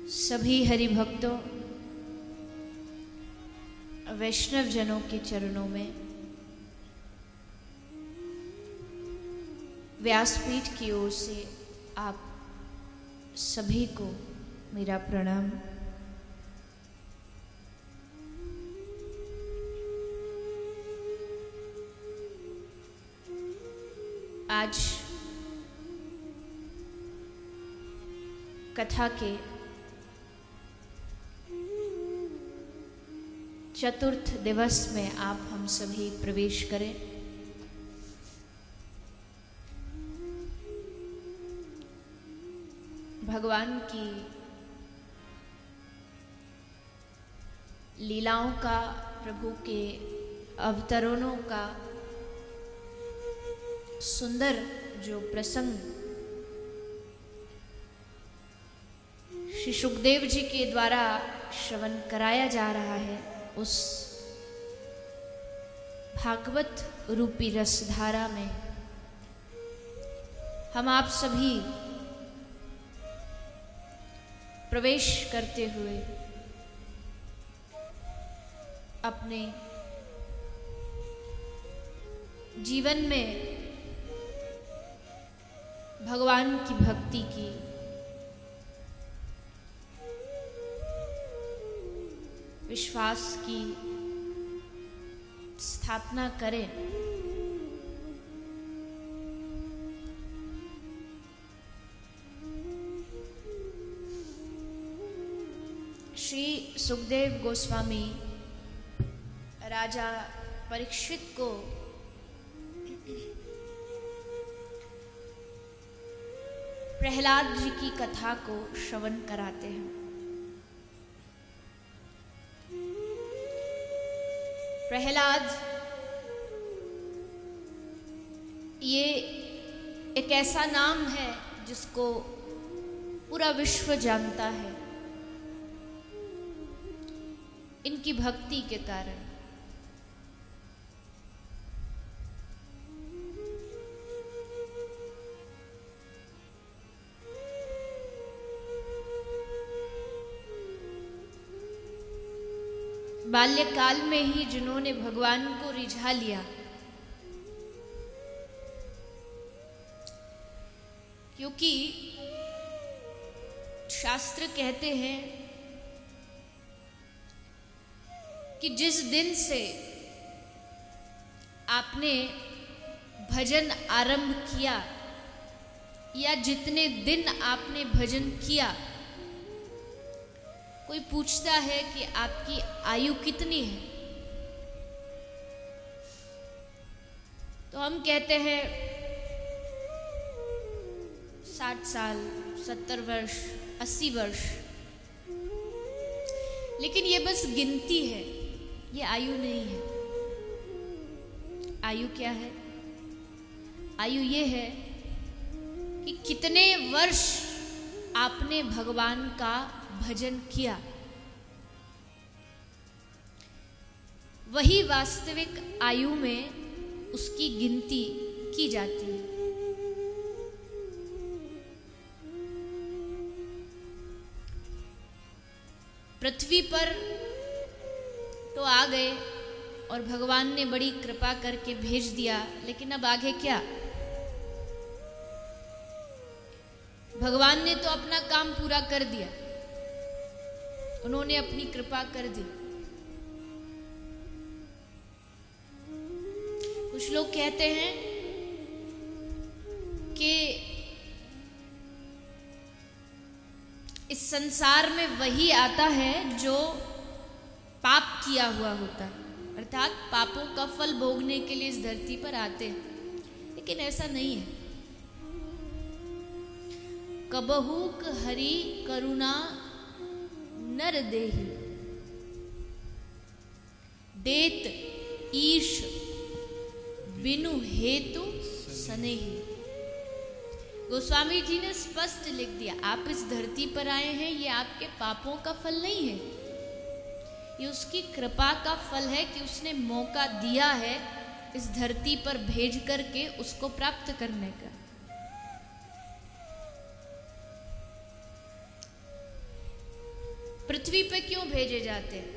सभी हरि भक्तों, वैष्णव जनों के चरणों में व्यासपीठ की ओर से आप सभी को मेरा प्रणाम। आज कथा के चतुर्थ दिवस में आप हम सभी प्रवेश करें। भगवान की लीलाओं का, प्रभु के अवतरणों का सुंदर जो प्रसंग श्री सुखदेव जी के द्वारा श्रवण कराया जा रहा है, उस भागवत रूपी रसधारा में हम आप सभी प्रवेश करते हुए अपने जीवन में भगवान की भक्ति की विश्वास की स्थापना करें। श्री सुखदेव गोस्वामी राजा परीक्षित को प्रहलाद जी की कथा को श्रवण कराते हैं। प्रहलाद ये एक ऐसा नाम है जिसको पूरा विश्व जानता है इनकी भक्ति के कारण। बाल्यकाल में ही जिन्होंने भगवान को रिझा लिया, क्योंकि शास्त्र कहते हैं कि जिस दिन से आपने भजन आरंभ किया या जितने दिन आपने भजन किया, कोई पूछता है कि आपकी आयु कितनी है, तो हम कहते हैं 60 साल, 70 वर्ष, 80 वर्ष। लेकिन ये बस गिनती है, ये आयु नहीं है। आयु क्या है? आयु ये है कि कितने वर्ष आपने भगवान का भजन किया, वही वास्तविक आयु में उसकी गिनती की जाती है। पृथ्वी पर तो आ गए और भगवान ने बड़ी कृपा करके भेज दिया, लेकिन अब आगे क्या? भगवान ने तो अपना काम पूरा कर दिया, उन्होंने अपनी कृपा कर दी। कुछ लोग कहते हैं कि इस संसार में वही आता है जो पाप किया हुआ होता है, अर्थात पापों का फल भोगने के लिए इस धरती पर आते हैं। लेकिन ऐसा नहीं है। कबहुक हरि करुणा नर देहि, देत ईश बिनु हेतु सनेही। गोस्वामी जी ने स्पष्ट लिख दिया, आप इस धरती पर आए हैं, ये आपके पापों का फल नहीं है, ये उसकी कृपा का फल है कि उसने मौका दिया है इस धरती पर भेज करके उसको प्राप्त करने का। पृथ्वी पे क्यों भेजे जाते हैं?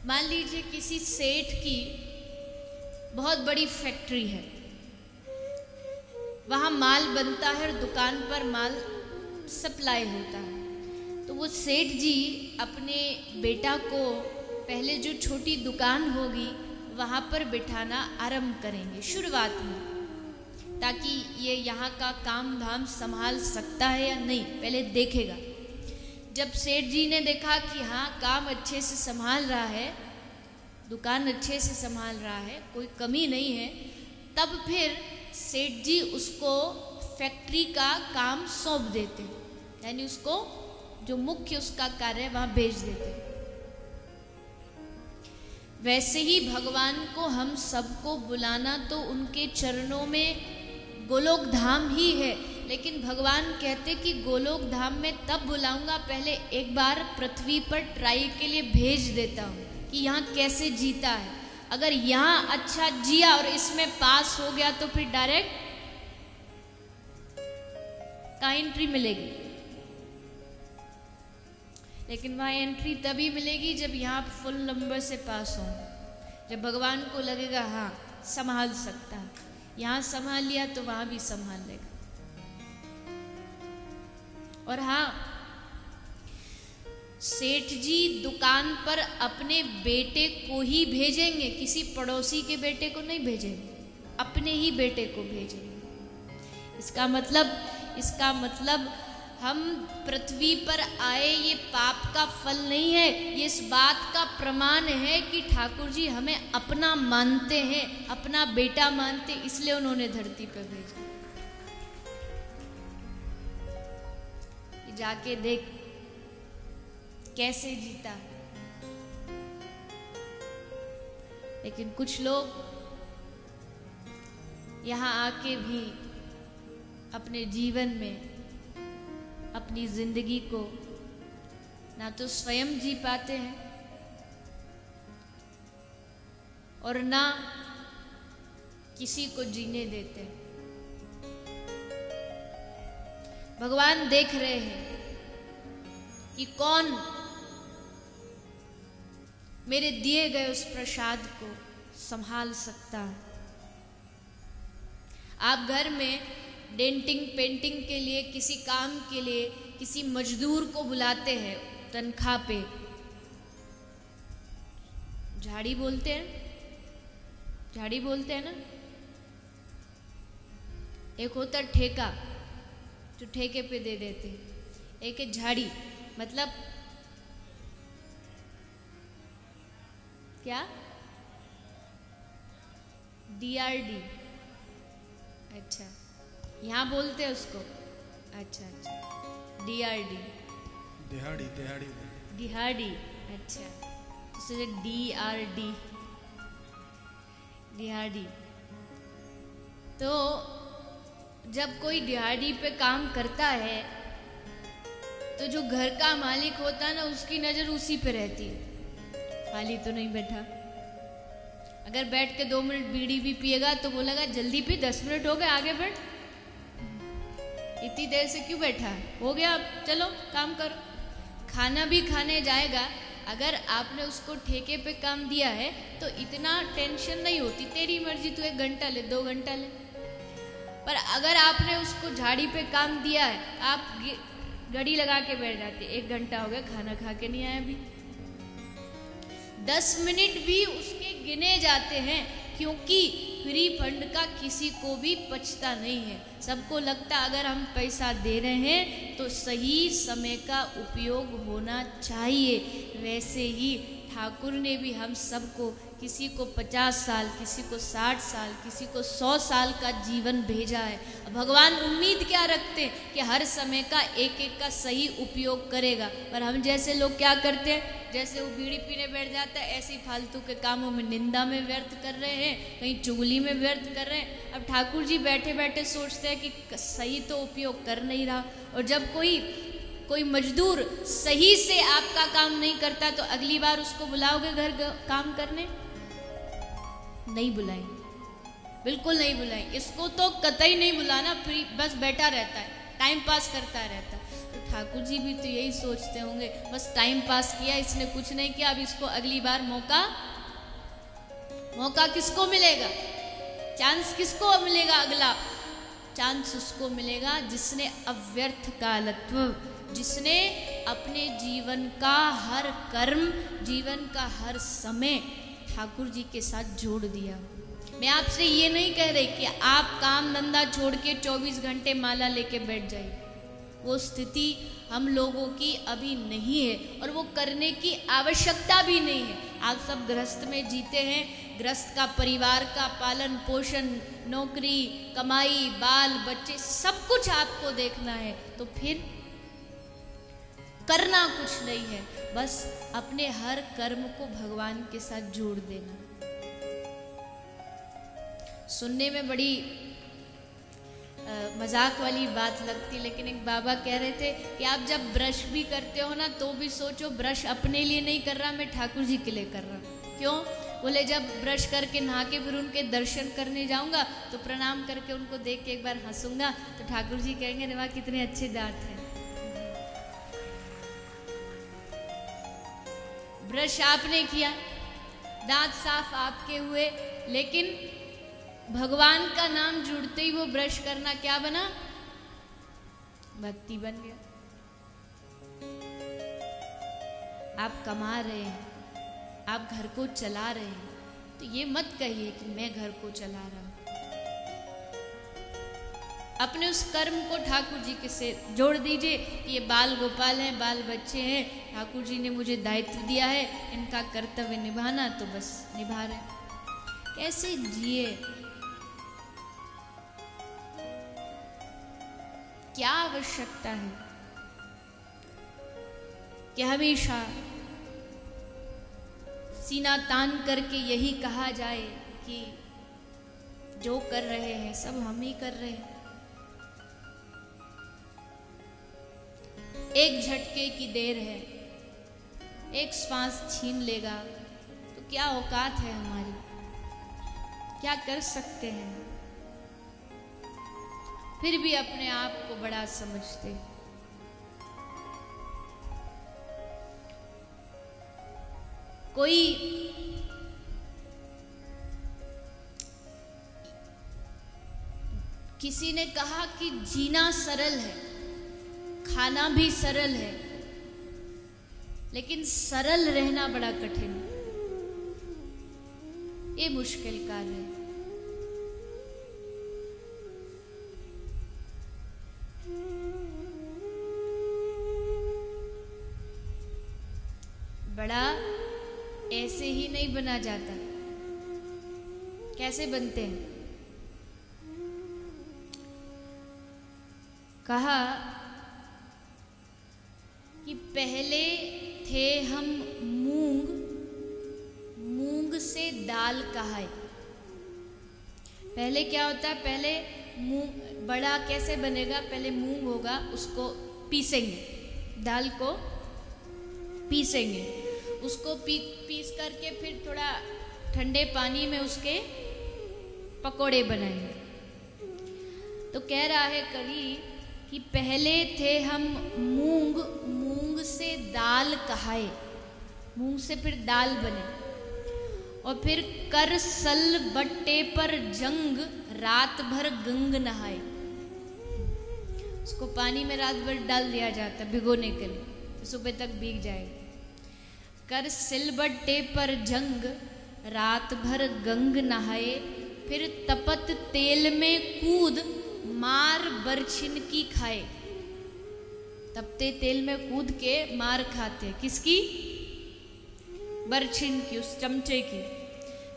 मान लीजिए किसी सेठ की बहुत बड़ी फैक्ट्री है, वहां माल बनता है और दुकान पर माल सप्लाई होता है, तो वो सेठ जी अपने बेटा को पहले जो छोटी दुकान होगी वहां पर बिठाना आरंभ करेंगे शुरुआत में, ताकि ये यहाँ का काम धाम संभाल सकता है या नहीं पहले देखेगा। जब सेठ जी ने देखा कि हाँ काम अच्छे से संभाल रहा है, दुकान अच्छे से संभाल रहा है, कोई कमी नहीं है, तब फिर सेठ जी उसको फैक्ट्री का काम सौंप देते हैं, यानी उसको जो मुख्य उसका कार्य है वहाँ भेज देते हैं। वैसे ही भगवान को हम सबको बुलाना तो उनके चरणों में गोलोक धाम ही है, लेकिन भगवान कहते कि गोलोक धाम में तब बुलाऊंगा, पहले एक बार पृथ्वी पर ट्राई के लिए भेज देता हूँ कि यहाँ कैसे जीता है। अगर यहाँ अच्छा जिया और इसमें पास हो गया तो फिर डायरेक्ट कहाँ एंट्री मिलेगी? लेकिन वहाँ एंट्री तभी मिलेगी जब यहाँ फुल नंबर से पास हो, जब भगवान को लगेगा हाँ संभाल सकता है, यहाँ संभाल लिया तो वहाँ भी संभाल लेगा। और हाँ, सेठ जी दुकान पर अपने बेटे को ही भेजेंगे, किसी पड़ोसी के बेटे को नहीं भेजेंगे, अपने ही बेटे को भेजेंगे। इसका मतलब हम पृथ्वी पर आए ये पाप का फल नहीं है, ये इस बात का प्रमाण है कि ठाकुर जी हमें अपना मानते हैं, अपना बेटा मानते, इसलिए उन्होंने धरती पर भेजा। जाके देख कैसे जीता। लेकिन कुछ लोग यहाँ आके भी अपने जीवन में अपनी जिंदगी को ना तो स्वयं जी पाते हैं और ना किसी को जीने देते हैं। भगवान देख रहे हैं कि कौन मेरे दिए गए उस प्रसाद को संभाल सकता है। आप घर में डेंटिंग पेंटिंग के लिए, किसी काम के लिए किसी मजदूर को बुलाते हैं तनख्वाह पे, झाड़ी बोलते हैं, झाड़ी बोलते हैं ना। एक होता ठेका जो ठेके पे दे देते हैं, एक है झाड़ी, मतलब क्या? DRD। अच्छा, यहाँ बोलते हैं उसको। अच्छा DRD, दिहाड़ी दिहाड़ी दिहाड़ी। अच्छा, तो DRD, दिहाड़ी। तो जब कोई दिहाड़ी पे काम करता है तो जो घर का मालिक होता है ना, उसकी नज़र उसी पे रहती है, खाली तो नहीं बैठा। अगर बैठ के 2 मिनट बीड़ी भी पिएगा तो बोलेगा जल्दी पी, 10 मिनट हो गए, आगे बढ़, इतनी देर से क्यों बैठा है, हो गया अब चलो काम कर। खाना भी खाने जाएगा, अगर आपने उसको ठेके पे काम दिया है तो इतना टेंशन नहीं होती, तेरी मर्जी, तू 1 घंटा ले, 2 घंटा ले। पर अगर आपने उसको झाड़ी पे काम दिया है, आप घड़ी लगा के बैठ जाते, 1 घंटा हो गया, खाना खा के नहीं आया अभी, 10 मिनट भी उसके गिने जाते हैं, क्योंकि फ्री फंड का किसी को भी पचता नहीं है। सबको लगता अगर हम पैसा दे रहे हैं तो सही समय का उपयोग होना चाहिए। वैसे ही ठाकुर ने भी हम सबको, किसी को 50 साल, किसी को 60 साल, किसी को 100 साल का जीवन भेजा है। भगवान उम्मीद क्या रखते हैं कि हर समय का एक एक का सही उपयोग करेगा। पर हम जैसे लोग क्या करते हैं, जैसे वो बीड़ी पीने बैठ जाता है, ऐसे ही फालतू के कामों में, निंदा में व्यर्थ कर रहे हैं, कहीं चुगली में व्यर्थ कर रहे हैं। अब ठाकुर जी बैठे बैठे सोचते हैं कि सही तो उपयोग कर नहीं रहा। और जब कोई मजदूर सही से आपका काम नहीं करता तो अगली बार उसको बुलाओगे घर काम करने? नहीं बुलाएंगे, बिल्कुल नहीं बुलाएंगे। इसको तो कतई नहीं बुलाना, फ्री बस बैठा रहता है, टाइम पास करता रहता है। तो ठाकुर जी भी तो यही सोचते होंगे, बस टाइम पास किया इसने, कुछ नहीं किया, अब इसको अगली बार मौका किसको मिलेगा, चांस किसको मिलेगा, अगला चांस उसको मिलेगा जिसने अव्यर्थ कालत्व, जिसने अपने जीवन का हर कर्म, जीवन का हर समय ठाकुर जी के साथ जोड़ दिया। मैं आपसे ये नहीं कह रही कि आप काम धंधा छोड़ के 24 घंटे माला लेके बैठ जाइए, वो स्थिति हम लोगों की अभी नहीं है और वो करने की आवश्यकता भी नहीं है। आप सब गृहस्थ में जीते हैं, गृहस्थ का परिवार का पालन पोषण, नौकरी, कमाई, बाल बच्चे, सब कुछ आपको देखना है, तो फिर करना कुछ नहीं है, बस अपने हर कर्म को भगवान के साथ जोड़ देना। सुनने में बड़ी मजाक वाली बात लगती, लेकिन एक बाबा कह रहे थे कि आप जब ब्रश भी करते हो ना, तो भी सोचो ब्रश अपने लिए नहीं कर रहा, मैं ठाकुर जी के लिए कर रहा हूँ। क्यों? बोले जब ब्रश करके नहा के फिर उनके दर्शन करने जाऊंगा तो प्रणाम करके उनको देख के एक बार हंसूंगा, तो ठाकुर जी कहेंगे वाह कितने अच्छे दांत हैं। ब्रश आपने किया, दांत साफ आपके हुए, लेकिन भगवान का नाम जुड़ते ही वो ब्रश करना क्या बना? भक्ति बन गया। आप कमा रहे हैं, आप घर को चला रहे हैं, तो ये मत कहिए कि मैं घर को चला रहा हूं। अपने उस कर्म को ठाकुर जी के से जोड़ दीजिए। ये बाल गोपाल हैं, बाल बच्चे हैं, ठाकुर जी ने मुझे दायित्व दिया है, इनका कर्तव्य निभाना, तो बस निभा रहे। कैसे जिए, क्या आवश्यकता है कि हमेशा सीना तान करके यही कहा जाए कि जो कर रहे हैं सब हम ही कर रहे हैं। एक झटके की देर है, एक श्वास छीन लेगा तो क्या औकात है हमारी, क्या कर सकते हैं। फिर भी अपने आप को बड़ा समझते। कोई किसी ने कहा कि जीना सरल है, खाना भी सरल है, लेकिन सरल रहना बड़ा कठिन है। ये मुश्किल कार्य है। बड़ा ऐसे ही नहीं बना जाता। कैसे बनते हैं? कहा कि पहले थे हम मूंग से दाल कहाए। पहले क्या होता है? पहले मूंग बड़ा कैसे बनेगा? पहले मूंग होगा, उसको पीसेंगे, दाल को पीसेंगे, उसको पीस करके फिर थोड़ा ठंडे पानी में उसके पकोड़े बनाएंगे। तो कह रहा है कवि कि पहले थे हम मूंग से दाल कहाए, मूंग से फिर दाल बने, और फिर कर सल बट्टे पर जंग रात भर गंग नहाए। उसको पानी में रात भर डाल दिया जाता है भिगोने के लिए, सुबह तक भीग जाएगा। कर सिलबट्टे पर जंग रात भर गंग नहाए, फिर तपत तेल में कूद मार बरछिन की खाए। तपते तेल में कूद के मार खाते, किसकी? बरछिन की, उस चमचे की।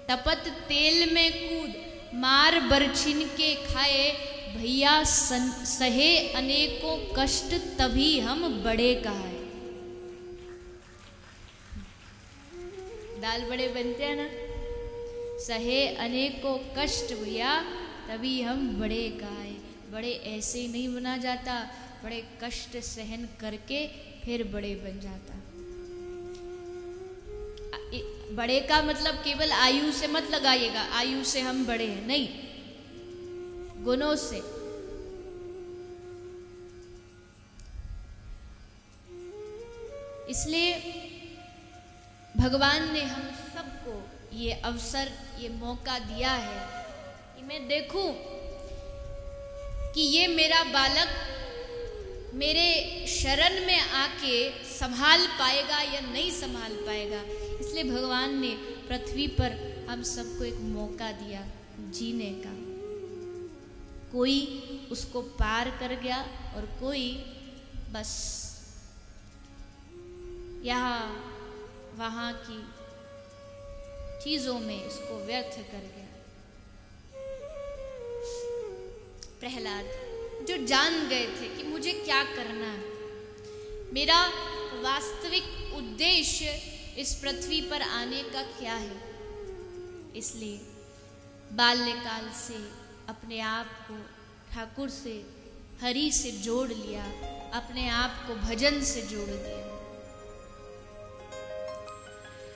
तपत तेल में कूद मार बरछिन के खाए, भैया सहे अनेकों कष्ट तभी हम बड़े कहाए। दाल बड़े बनते हैं ना, सहे अनेकों कष्ट भैया तभी हम बड़े कहाए। बड़े ऐसे ही नहीं बना जाता, बड़े कष्ट सहन करके फिर बड़े बन जाता। बड़े का मतलब केवल आयु से मत लगाइएगा, आयु से हम बड़े हैं, नहीं, गुणों से। इसलिए भगवान ने हम सबको ये अवसर, ये मौका दिया है कि मैं देखूं कि ये मेरा बालक मेरे शरण में आके संभाल पाएगा या नहीं संभाल पाएगा। इसलिए भगवान ने पृथ्वी पर हम सबको एक मौका दिया जीने का। कोई उसको पार कर गया और कोई बस यहाँ वहाँ की चीजों में इसको व्यर्थ कर गया। प्रहलाद जो जान गए थे कि मुझे क्या करना है, मेरा वास्तविक उद्देश्य इस पृथ्वी पर आने का क्या है, इसलिए बाल्यकाल से अपने आप को ठाकुर से, हरि से जोड़ लिया, अपने आप को भजन से जोड़ दिया।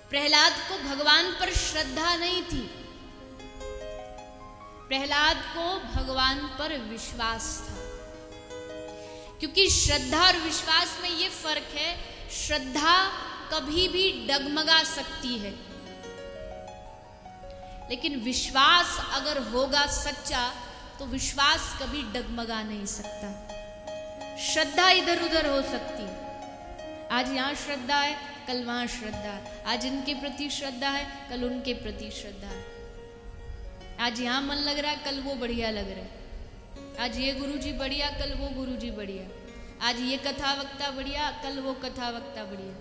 प्रहलाद को भगवान पर श्रद्धा नहीं थी, प्रहलाद को भगवान पर विश्वास था। क्योंकि श्रद्धा और विश्वास में ये फर्क है, श्रद्धा कभी भी डगमगा सकती है, लेकिन विश्वास अगर होगा सच्चा तो विश्वास कभी डगमगा नहीं सकता। श्रद्धा इधर उधर हो सकती है, आज यहाँ श्रद्धा है, कल वहाँ श्रद्धा है, आज इनके प्रति श्रद्धा है, कल उनके प्रति श्रद्धा है, आज यहाँ मन लग रहा है, कल वो बढ़िया लग रहा है, आज ये गुरुजी बढ़िया, कल वो गुरुजी बढ़िया, आज ये कथा वक्ता बढ़िया, कल वो कथा वक्ता बढ़िया।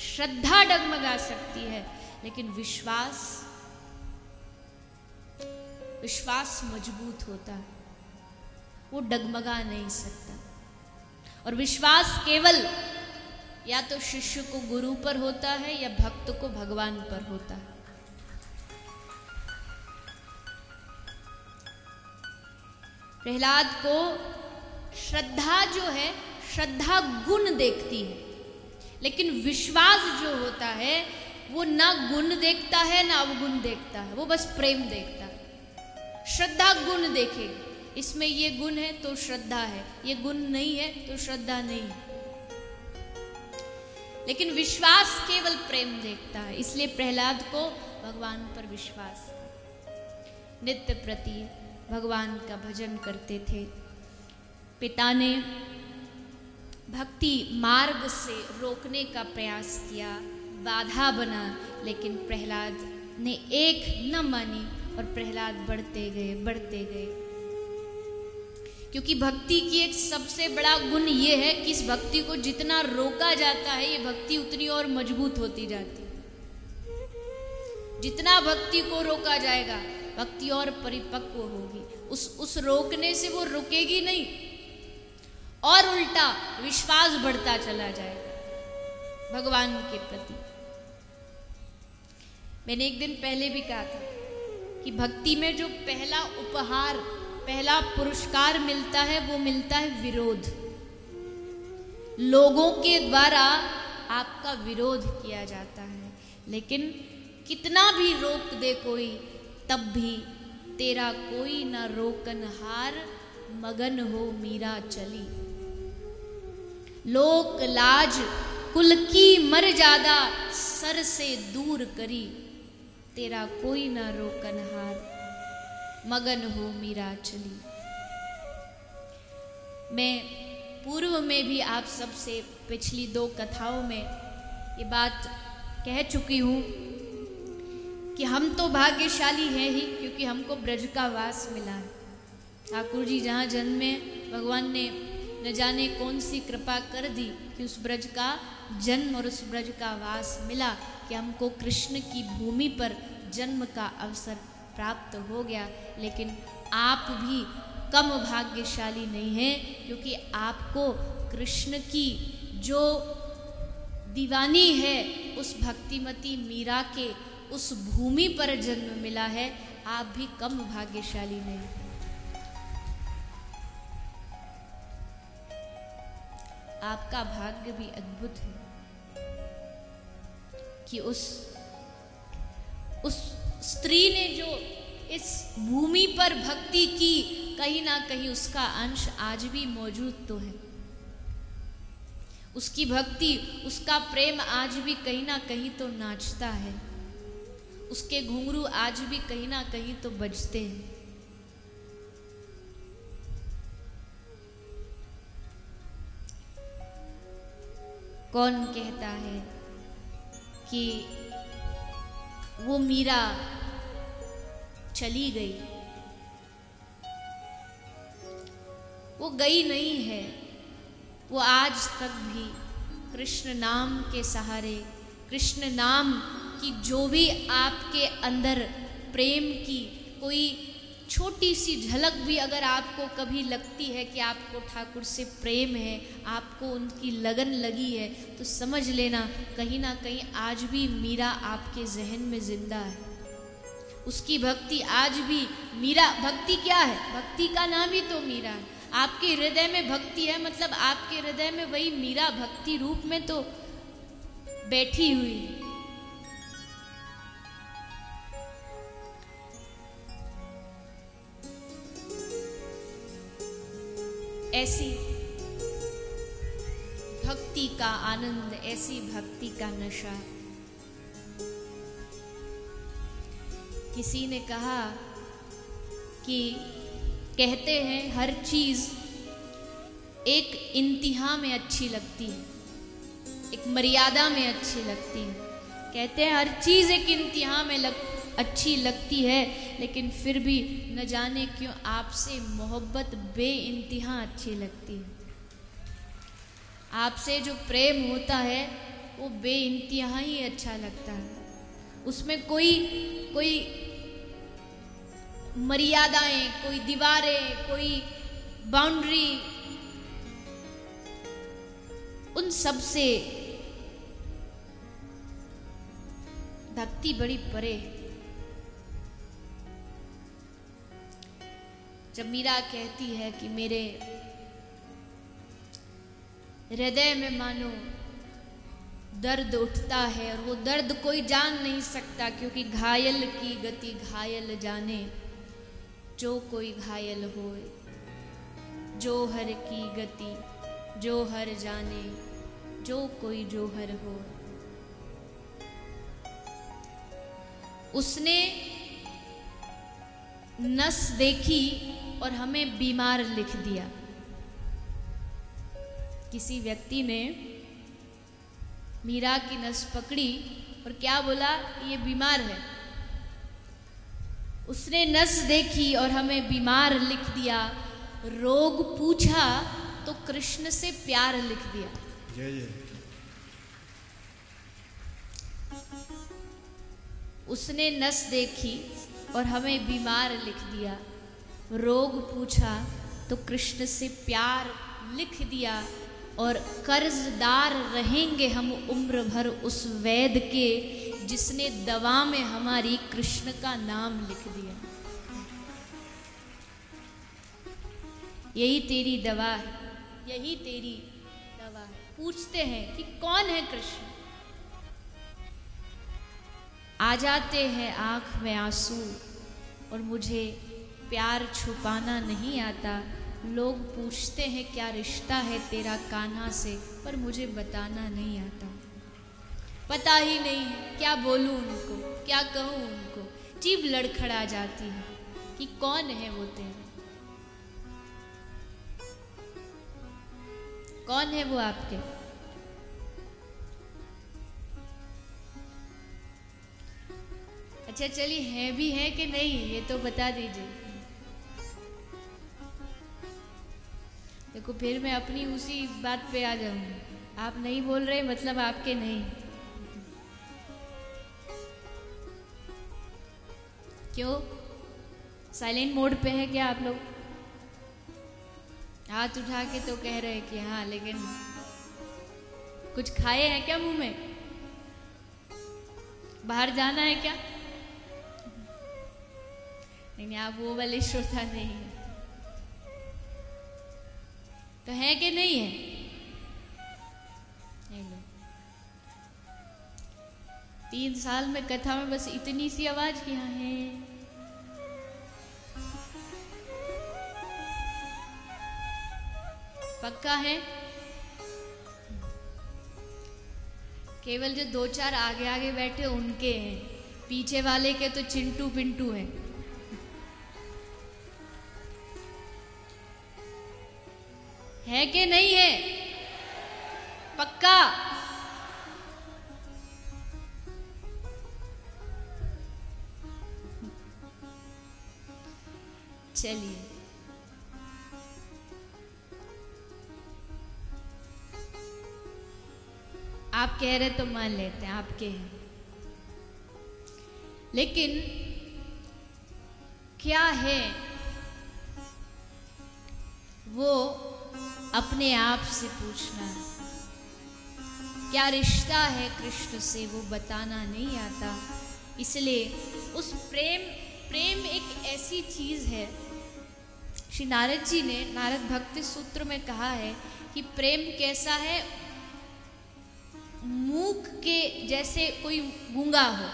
श्रद्धा डगमगा सकती है, लेकिन विश्वास मजबूत होता है, वो डगमगा नहीं सकता। और विश्वास केवल या तो शिष्य को गुरु पर होता है या भक्त को भगवान पर होता है। प्रहलाद को श्रद्धा जो है, श्रद्धा गुण देखती है, लेकिन विश्वास जो होता है वो ना गुण देखता है ना अवगुण देखता है, वो बस प्रेम देखता है। श्रद्धा गुण देखेगी, इसमें ये गुण है तो श्रद्धा है, ये गुण नहीं है तो श्रद्धा नहीं है, लेकिन विश्वास केवल प्रेम देखता है। इसलिए प्रहलाद को भगवान पर विश्वास था। नित्य प्रति भगवान का भजन करते थे। पिता ने भक्ति मार्ग से रोकने का प्रयास किया, बाधा बना, लेकिन प्रहलाद ने एक न मानी और प्रहलाद बढ़ते गए। क्योंकि भक्ति की एक सबसे बड़ा गुण ये है कि इस भक्ति को जितना रोका जाता है, ये भक्ति उतनी और मजबूत होती जाती है। जितना भक्ति को रोका जाएगा, भक्ति और परिपक्व होगी। उस रोकने से वो रुकेगी नहीं, और उल्टा विश्वास बढ़ता चला जाएगा भगवान के प्रति। मैंने एक दिन पहले भी कहा था कि भक्ति में जो पहला उपहार, पहला पुरस्कार मिलता है, वो मिलता है विरोध। लोगों के द्वारा आपका विरोध किया जाता है, लेकिन कितना भी रोक दे कोई, तब भी तेरा कोई न रोकनहार, मगन हो मीरा चली। लोक लाज कुल की मर्यादा, सर से दूर करी, तेरा कोई न रोकनहार, मगन हो मीरा चली। मैं पूर्व में भी आप सबसे पिछली 2 कथाओं में ये बात कह चुकी हूँ कि हम तो भाग्यशाली हैं ही, क्योंकि हमको ब्रज का वास मिला है। ठाकुर जी जहाँ जन्मे, भगवान ने न जाने कौन सी कृपा कर दी कि उस ब्रज का जन्म और उस ब्रज का वास मिला, कि हमको कृष्ण की भूमि पर जन्म का अवसर प्राप्त हो गया। लेकिन आप भी कम भाग्यशाली नहीं हैं, क्योंकि आपको कृष्ण की जो दीवानी है, उस भक्तिमती मीरा के उस भूमि पर जन्म मिला है। आप भी कम भाग्यशाली नहीं। आपका भाग्य भी अद्भुत है कि उस स्त्री ने जो इस भूमि पर भक्ति की, कहीं ना कहीं उसका अंश आज भी मौजूद तो है। उसकी भक्ति, उसका प्रेम आज भी कहीं ना कहीं तो नाचता है, उसके घुंघरू आज भी कहीं ना कहीं तो बजते हैं। कौन कहता है कि वो मीरा चली गई? वो गई नहीं है, वो आज तक भी कृष्ण नाम के सहारे, कृष्ण नाम की जो भी आपके अंदर प्रेम की कोई छोटी सी झलक भी अगर आपको कभी लगती है कि आपको ठाकुर से प्रेम है, आपको उनकी लगन लगी है, तो समझ लेना कहीं ना कहीं आज भी मीरा आपके जहन में जिंदा है। उसकी भक्ति आज भी, मीरा भक्ति क्या है? भक्ति का नाम ही तो मीरा है। आपके हृदय में भक्ति है, मतलब आपके हृदय में वही मीरा भक्ति रूप में तो बैठी हुई है। ऐसी भक्ति का आनंद, ऐसी भक्ति का नशा। किसी ने कहा कि कहते हैं हर चीज एक इंतहा में अच्छी लगती है, एक मर्यादा में अच्छी लगती है। कहते हैं हर चीज एक इंतहा में अच्छी लगती है, लेकिन फिर भी न जाने क्यों आपसे मोहब्बत बेइंतहा अच्छी लगती है। आपसे जो प्रेम होता है वो बेइंतहा ही अच्छा लगता है। उसमें कोई मर्यादाएं, कोई दीवारें, कोई बाउंड्री, उन सब से भक्ति बड़ी परे है। जब मीरा कहती है कि मेरे हृदय में मानो दर्द उठता है, और वो दर्द कोई जान नहीं सकता, क्योंकि घायल की गति घायल जाने, जो कोई घायल होए, जोहर की गति जोहर जाने, जो कोई जोहर हो। उसने नस देखी और हमें बीमार लिख दिया। किसी व्यक्ति ने मीरा की नस पकड़ी और क्या बोला? ये बीमार है। उसने नस देखी और हमें बीमार लिख दिया, रोग पूछा तो कृष्ण से प्यार लिख दिया। जय जय। उसने नस देखी और हमें बीमार लिख दिया, रोग पूछा तो कृष्ण से प्यार लिख दिया, और कर्जदार रहेंगे हम उम्र भर उस वैद्य के जिसने दवा में हमारी कृष्ण का नाम लिख दिया। यही तेरी दवा है, यही तेरी दवा है। पूछते हैं कि कौन है कृष्ण? आ जाते हैं आंख में आंसू और मुझे प्यार छुपाना नहीं आता। लोग पूछते हैं क्या रिश्ता है तेरा कान्हा से, पर मुझे बताना नहीं आता। पता ही नहीं है क्या बोलूं उनको, क्या कहूं उनको। जीभ लड़खड़ा जाती है कि कौन है वो तेरा, कौन है वो आपके। अच्छा चलिए, है भी है कि नहीं ये तो बता दीजिए। देखो फिर मैं अपनी उसी बात पे आ जाऊंगी। आप नहीं बोल रहे मतलब आपके नहीं। क्यों साइलेंट मोड पे है क्या आप लोग? हाथ उठा के तो कह रहे कि हाँ, लेकिन कुछ खाए हैं क्या मुंह में? बाहर जाना है क्या? नहीं, आप वो वाले श्रोता नहीं है। तो है कि नहीं है? नहीं। 3 साल में कथा में बस इतनी सी आवाज की हाँ है। पक्का है? केवल जो 2-4 आगे आगे बैठे उनके हैं, पीछे वाले के तो चिंटू पिंटू हैं। है कि नहीं है? पक्का? चलिए, आप कह रहे तो मान लेते हैं आपके हैं, लेकिन क्या है वो अपने आप से पूछना। क्या रिश्ता है कृष्ण से वो बताना नहीं आता। इसलिए उस प्रेम एक ऐसी चीज है, श्री नारद जी ने नारद भक्ति सूत्र में कहा है कि प्रेम कैसा है, मूक के जैसे कोई गूंगा हो,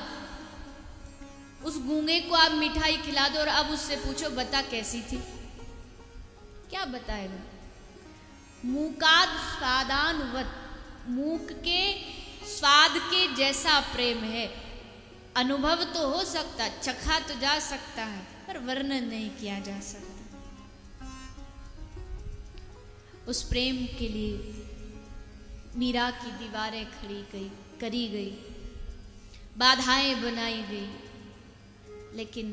उस गूंगे को आप मिठाई खिला दो और अब उससे पूछो बता कैसी थी, क्या बताएगा। मूकाद स्वादानुवत, मूक के स्वाद के जैसा प्रेम है। अनुभव तो हो सकता, चखा तो जा सकता है, पर वर्णन नहीं किया जा सकता। उस प्रेम के लिए मीरा की दीवारें करी गई, बाधाएं बनाई गई, लेकिन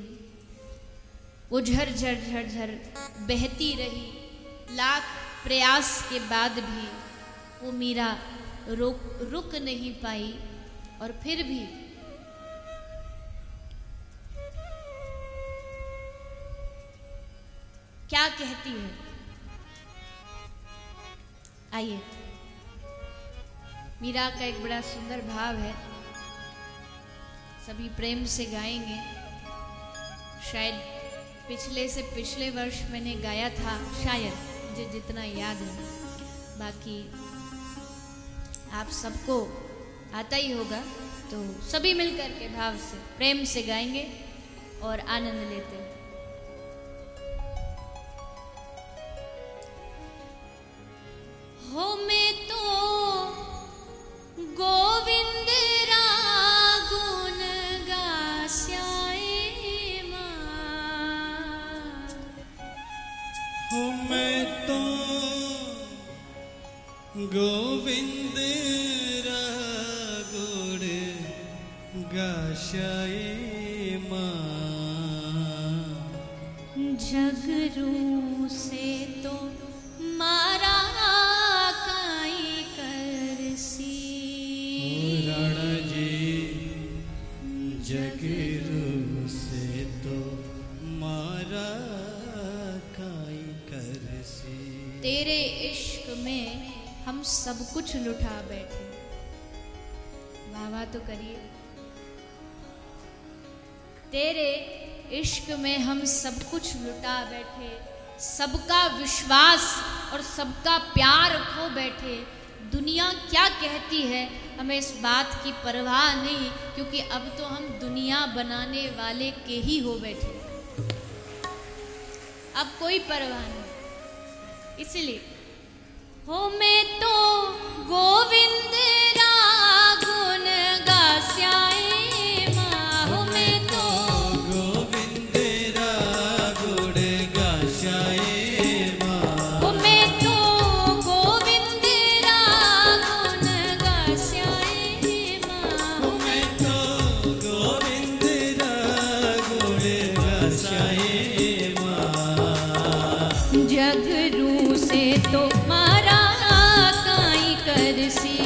वो झरझर बहती रही। लाख प्रयास के बाद भी वो मीरा रुक नहीं पाई, और फिर भी क्या कहती है, आइए। मीरा का एक बड़ा सुंदर भाव है, सभी प्रेम से गाएंगे। शायद पिछले वर्ष मैंने गाया था, शायद मुझे जितना याद है, बाकी आप सबको आता ही होगा। तो सभी मिलकर के भाव से प्रेम से गाएंगे और आनंद लेते हैं। हो मैं तो गोविंद गुण गास्याए मां। हो मैं तो गोविंद गुण गास्याए मां। जगरू से तो मारा काई करसी। राणा जी जगरू से तो मारा काई करसी। तेरे इश्क में हम सब कुछ लुटा बैठे। वाह वाह तो करिए। तेरे इश्क में हम सब कुछ लुटा बैठे, सबका विश्वास और सबका प्यार खो बैठे। दुनिया क्या कहती है हमें इस बात की परवाह नहीं, क्योंकि अब तो हम दुनिया बनाने वाले के ही हो बैठे, अब कोई परवाह नहीं। इसलिए हो मैं तो गोविंद गुण गास्याए मां। हो मैं तो गोविंद गुण गास्याए मां। हो मैं तो गोविंद गुण गास्याए मां। हो मैं तो गोविंद गुण गास्याए मां। जगरू से तो मारा काई करसी।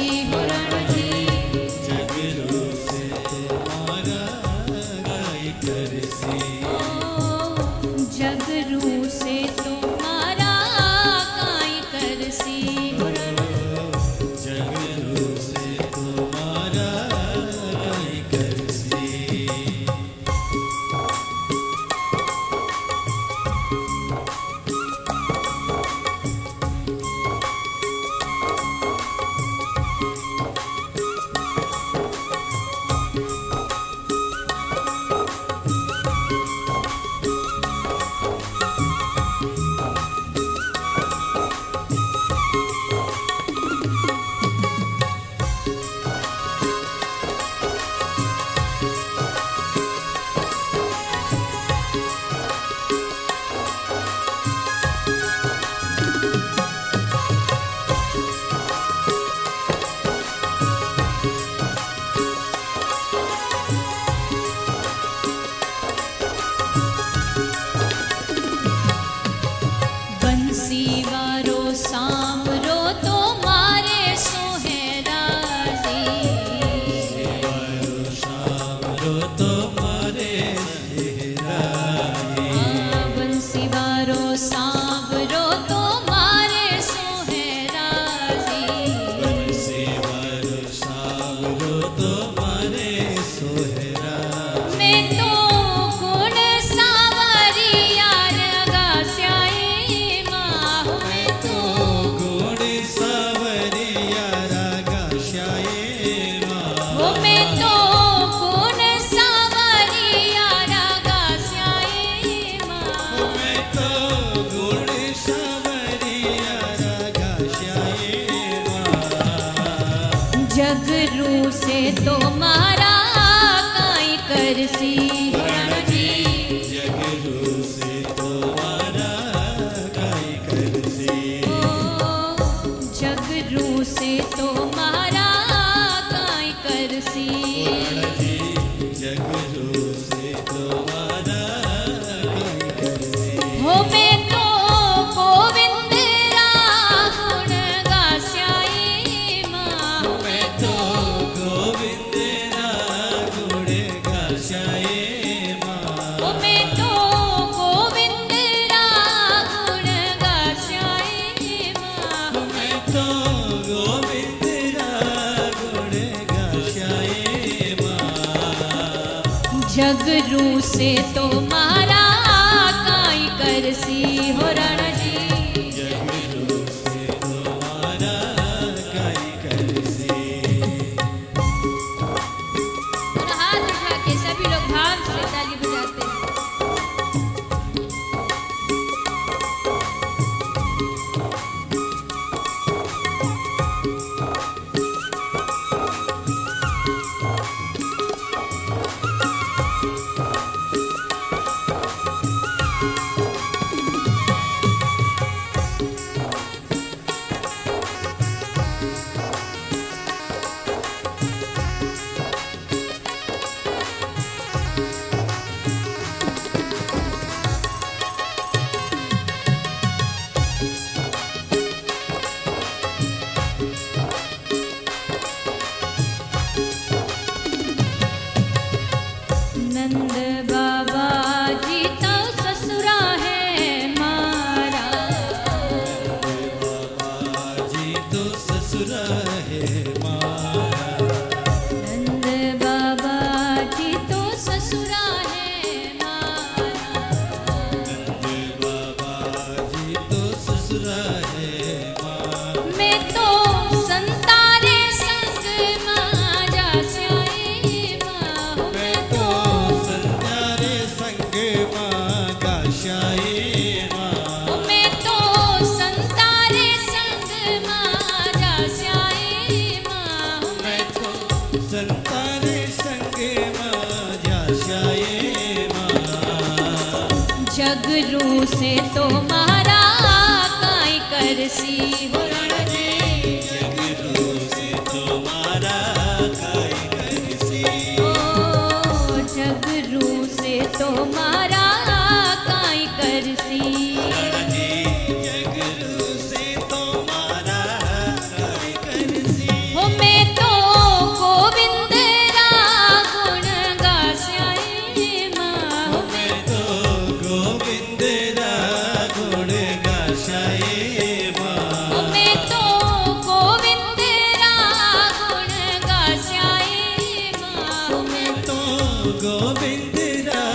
जगरू से तो मारा काई करसी राणा जी। जगरू से तो मारा काई करसी। जगरू से तो मारा काई करसी। जगरू से तो मारा काई करसी। हो मैं तो गोविंद रा गुण गास्याई माँ। मैं तो गोविंद रा गुण गास्याई माँ। हो मैं तो गोविंद रा गुण गास्याई माँ। मैं तो गोविंद रा गुण गास्याई माँ। जगरू से तो मारा काई करसी हो राणा जी। जगरू से तो मारा काई करसी। और हाथ उठा के सभी लोग भाव से ताली बजाते हैं। नंद बाबा जी तो ससुरा है मारा। बाबा जी तो ससुरा है मारा। नंद बाबा जी तो ससुरा है मारा। नंद बाबा जी तो ससुरा है मारा। मैं तो संतारे संग माँ जास्याई माँ। मैं तो संतारे संग माँ गाशाई माँ। मैं तो संतारे संग माँ जास्याई माँ। मैं तो संतारे संग माँ गाशाई माँ। जगरू से तो मारा काई करसी हो राणा जी। जगरू से तो मारा काई करसी। ओ जगरू से तो मारा काई करसी। जगरू से तो मारा काई करसी। हो मैं तो गोविंद रा गुण गास्याई माँ। मैं तो गोविंद रा गुण गाशाई माँ। मैं तो गोविंद रा गुण गास्याई माँ। मैं तो गोविंद रा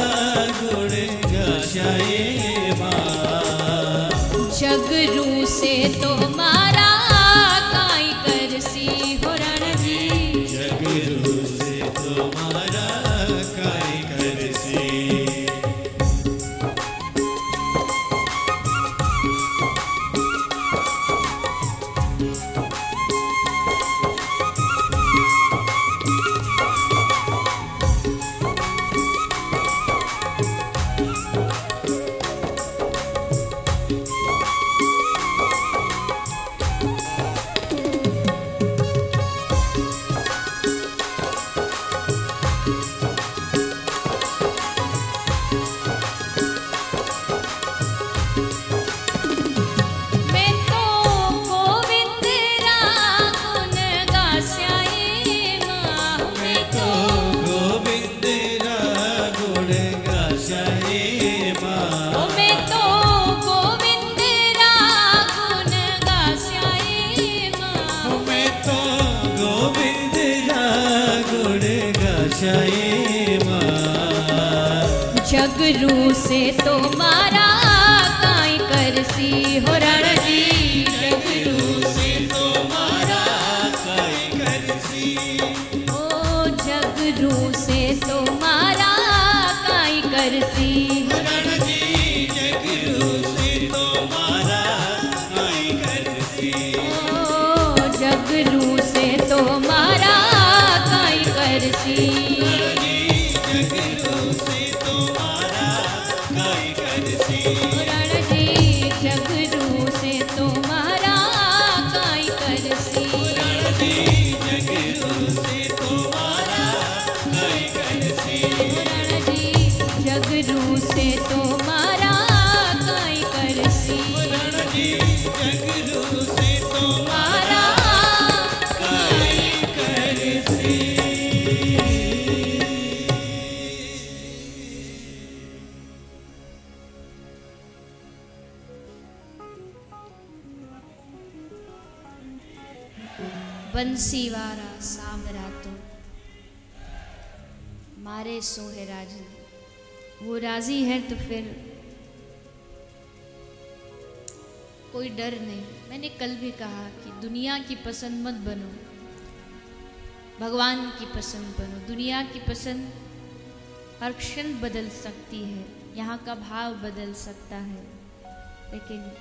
गुण गाशाई माँ। जगरू से तो मारा काई करसी हो राणा जी। जगरू से तो मारा काई करसी। मैं तो गोविंद रा गुण गास्याई माँ। मैं तो गोविंद रा गुण गाशाई माँ। मैं तो गोविंद रा गुण गास्याई माँ। मैं तो गोविंद रा गुण गाशाई माँ। जगरू से तो मारा काई करसी हो राणा जी। जगरू से तो मारा काई करसी। ओ जगरू से तो मारा काई करसी। रण जी जगरू से तो मारा काई करसी। ओ जगरू से तो मारा जगरू से तुम्हारा काई करसी रण जी जगरू से तुम्हारा काई करसी। बंसीवारा सांवरा तो मारे सो है राजी। वो राजी है तो फिर कोई डर नहीं। मैंने कल भी कहा कि दुनिया की पसंद मत बनो, भगवान की पसंद बनो। दुनिया की पसंद हर क्षण बदल सकती है, यहाँ का भाव बदल सकता है, लेकिन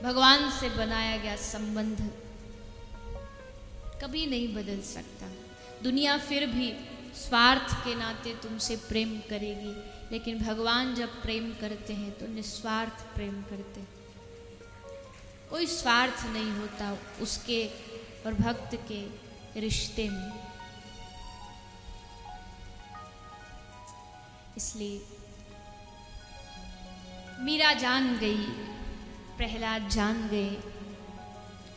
भगवान से बनाया गया संबंध कभी नहीं बदल सकता। दुनिया फिर भी स्वार्थ के नाते तुमसे प्रेम करेगी, लेकिन भगवान जब प्रेम करते हैं तो निस्वार्थ प्रेम करते हैं। कोई स्वार्थ नहीं होता उसके और भक्त के रिश्ते में। इसलिए मीरा जान गई, प्रहलाद जान गए,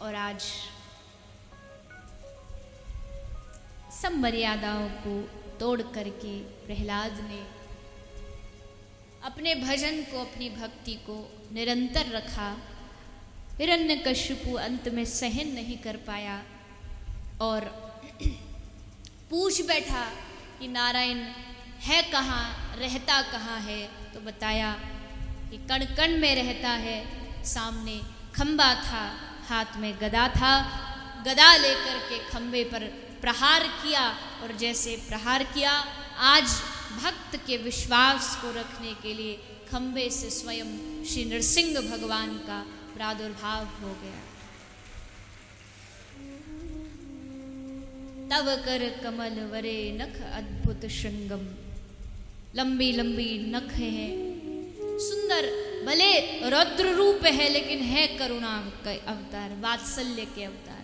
और आज सब मर्यादाओं को तोड़ करके प्रहलाद ने अपने भजन को, अपनी भक्ति को निरंतर रखा। हिरण्यकशिपु अंत में सहन नहीं कर पाया और पूछ बैठा कि नारायण है कहाँ, रहता कहाँ है। तो बताया कि कण कण में रहता है। सामने खंबा था, हाथ में गदा था, गदा लेकर के खंबे पर प्रहार किया, और जैसे प्रहार किया, आज भक्त के विश्वास को रखने के लिए खंबे से स्वयं श्री नरसिंह भगवान का प्रादुर्भाव हो गया। तव कर कमल वरे नख अद्भुत श्रृंगम। लंबी लंबी नख है, सुंदर, भले रौद्र रूप है, लेकिन है करुणा का अवतार, वात्सल्य के अवतार।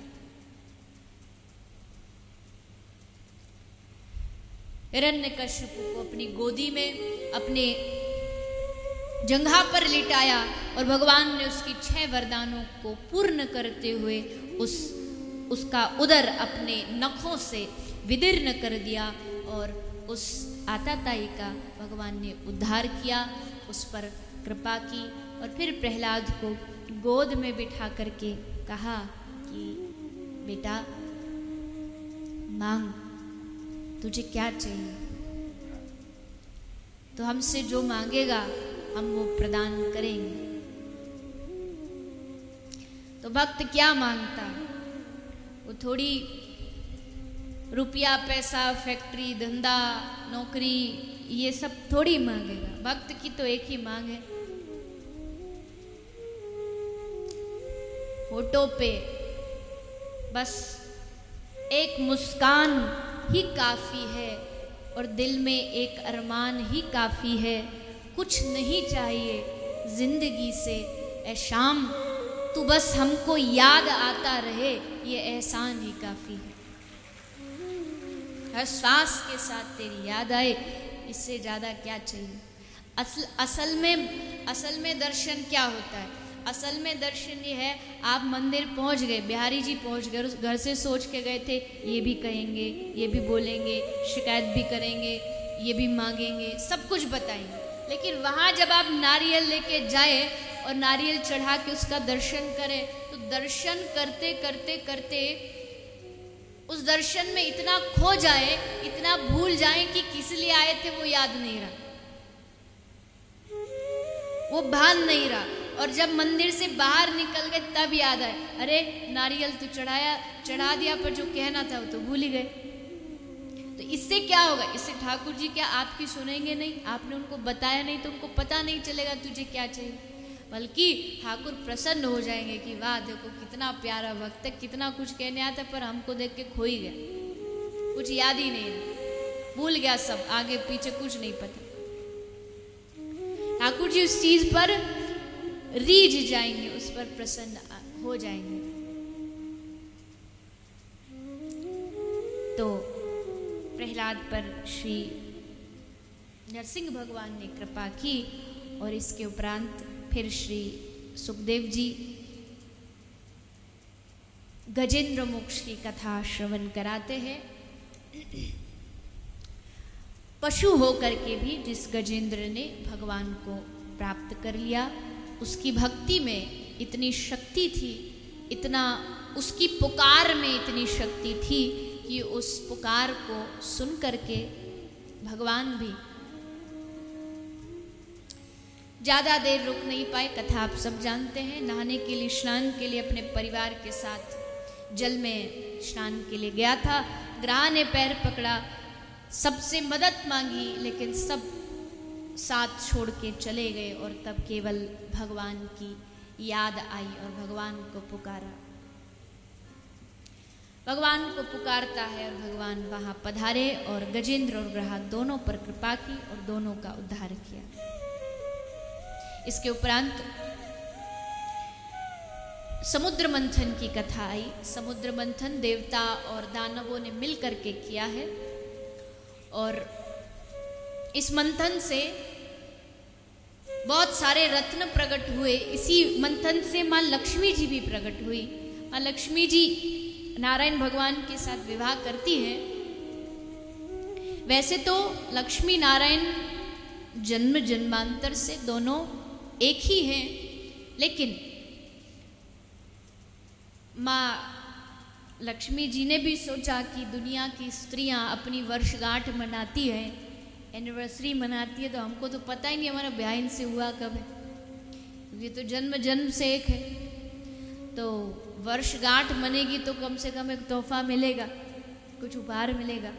हिरण्यकशिपु को अपनी गोदी में, अपने जंघा पर लिटाया, और भगवान ने उसकी 6 वरदानों को पूर्ण करते हुए उसका उदर अपने नखों से विदीर्ण कर दिया, और उस आताताई का भगवान ने उद्धार किया, उस पर कृपा की, और फिर प्रहलाद को गोद में बिठा करके कहा कि बेटा मांग, तुझे क्या चाहिए, तो हमसे जो मांगेगा हम वो प्रदान करेंगे। तो भक्त क्या मांगता, वो थोड़ी रुपया पैसा, फैक्ट्री, धंधा, नौकरी, ये सब थोड़ी मांगेगा। भक्त की तो एक ही मांग है, होठों पे बस एक मुस्कान ही काफी है, और दिल में एक अरमान ही काफी है। कुछ नहीं चाहिए जिंदगी से ए शाम, तू बस हमको याद आता रहे, ये एहसान ही काफी है। हर सांस के साथ तेरी याद आए, इससे ज्यादा क्या चाहिए। असल में दर्शन क्या होता है? असल में दर्शन ये है, आप मंदिर पहुंच गए, बिहारी जी पहुंच गए, घर से सोच के गए थे ये भी कहेंगे, ये भी बोलेंगे, शिकायत भी करेंगे, ये भी मांगेंगे, सब कुछ बताएंगे, लेकिन वहाँ जब आप नारियल लेके जाए और नारियल चढ़ा के उसका दर्शन करें, तो दर्शन करते करते करते उस दर्शन में इतना खो जाए, इतना भूल जाए कि किस लिए आए थे वो याद नहीं रहा, वो भान नहीं रहा। और जब मंदिर से बाहर निकल गए तब याद आए, अरे नारियल तो चढ़ा दिया, पर जो कहना था वो तो भूल ही गए। तो इससे क्या होगा? इससे ठाकुर जी क्या आपकी सुनेंगे नहीं? आपने उनको बताया नहीं तो उनको पता नहीं चलेगा तुझे क्या चाहिए, बल्कि ठाकुर प्रसन्न हो जाएंगे कि वाह देखो कितना प्यारा भक्त है, कितना कुछ कहने आता है, पर हमको देख के खो ही गया, कुछ याद ही नहीं रहा, भूल गया सब, आगे पीछे कुछ नहीं पता। ठाकुर जी उस चीज पर रीझ जाएंगे, उस पर प्रसन्न हो जाएंगे। तो प्रहलाद पर श्री नरसिंह भगवान ने कृपा की और इसके उपरांत फिर श्री सुखदेव जी गजेंद्र मोक्ष की कथा श्रवण कराते हैं। पशु होकर के भी जिस गजेंद्र ने भगवान को प्राप्त कर लिया, उसकी भक्ति में इतनी शक्ति थी, इतना उसकी पुकार में इतनी शक्ति थी कि उस पुकार को सुन करके भगवान भी ज़्यादा देर रुक नहीं पाए। कथा आप सब जानते हैं। नहाने के लिए, स्नान के लिए अपने परिवार के साथ जल में स्नान के लिए गया था। ग्राह ने पैर पकड़ा, सबसे मदद मांगी, लेकिन सब साथ छोड़ के चले गए और तब केवल भगवान की याद आई और भगवान को पुकारा। भगवान को पुकारता है और भगवान वहां पधारे और गजेंद्र और ग्राह दोनों पर कृपा की और दोनों का उद्धार किया। इसके उपरांत समुद्र मंथन की कथा आई। समुद्र मंथन देवता और दानवों ने मिल करके किया है और इस मंथन से बहुत सारे रत्न प्रकट हुए। इसी मंथन से माँ लक्ष्मी जी भी प्रकट हुई। माँ लक्ष्मी जी नारायण भगवान के साथ विवाह करती है। वैसे तो लक्ष्मी नारायण जन्म जन्मांतर से दोनों एक ही हैं, लेकिन माँ लक्ष्मी जी ने भी सोचा कि दुनिया की स्त्रियां अपनी वर्षगांठ मनाती हैं, एनिवर्सरी मनाती है, तो हमको तो पता ही नहीं हमारा ब्याह इनसे हुआ कब है, ये तो जन्म जन्म से एक है। तो वर्षगांठ मनेगी तो कम से कम एक तोहफा मिलेगा, कुछ उपहार मिलेगा।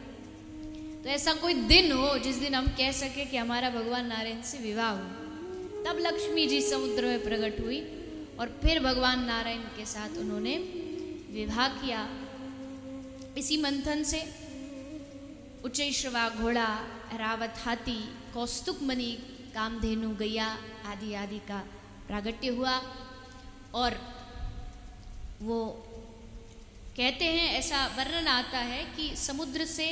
तो ऐसा कोई दिन हो जिस दिन हम कह सके कि हमारा भगवान नारायण से विवाह हो। तब लक्ष्मी जी समुद्र में प्रकट हुई और फिर भगवान नारायण के साथ उन्होंने विवाह किया। इसी मंथन से उच्चैश्रवा घोड़ा, रावत हाथी, कौस्तुक मणि, कामधेनु गैया आदि आदि का प्रागट्य हुआ। और वो कहते हैं, ऐसा वर्णन आता है कि समुद्र से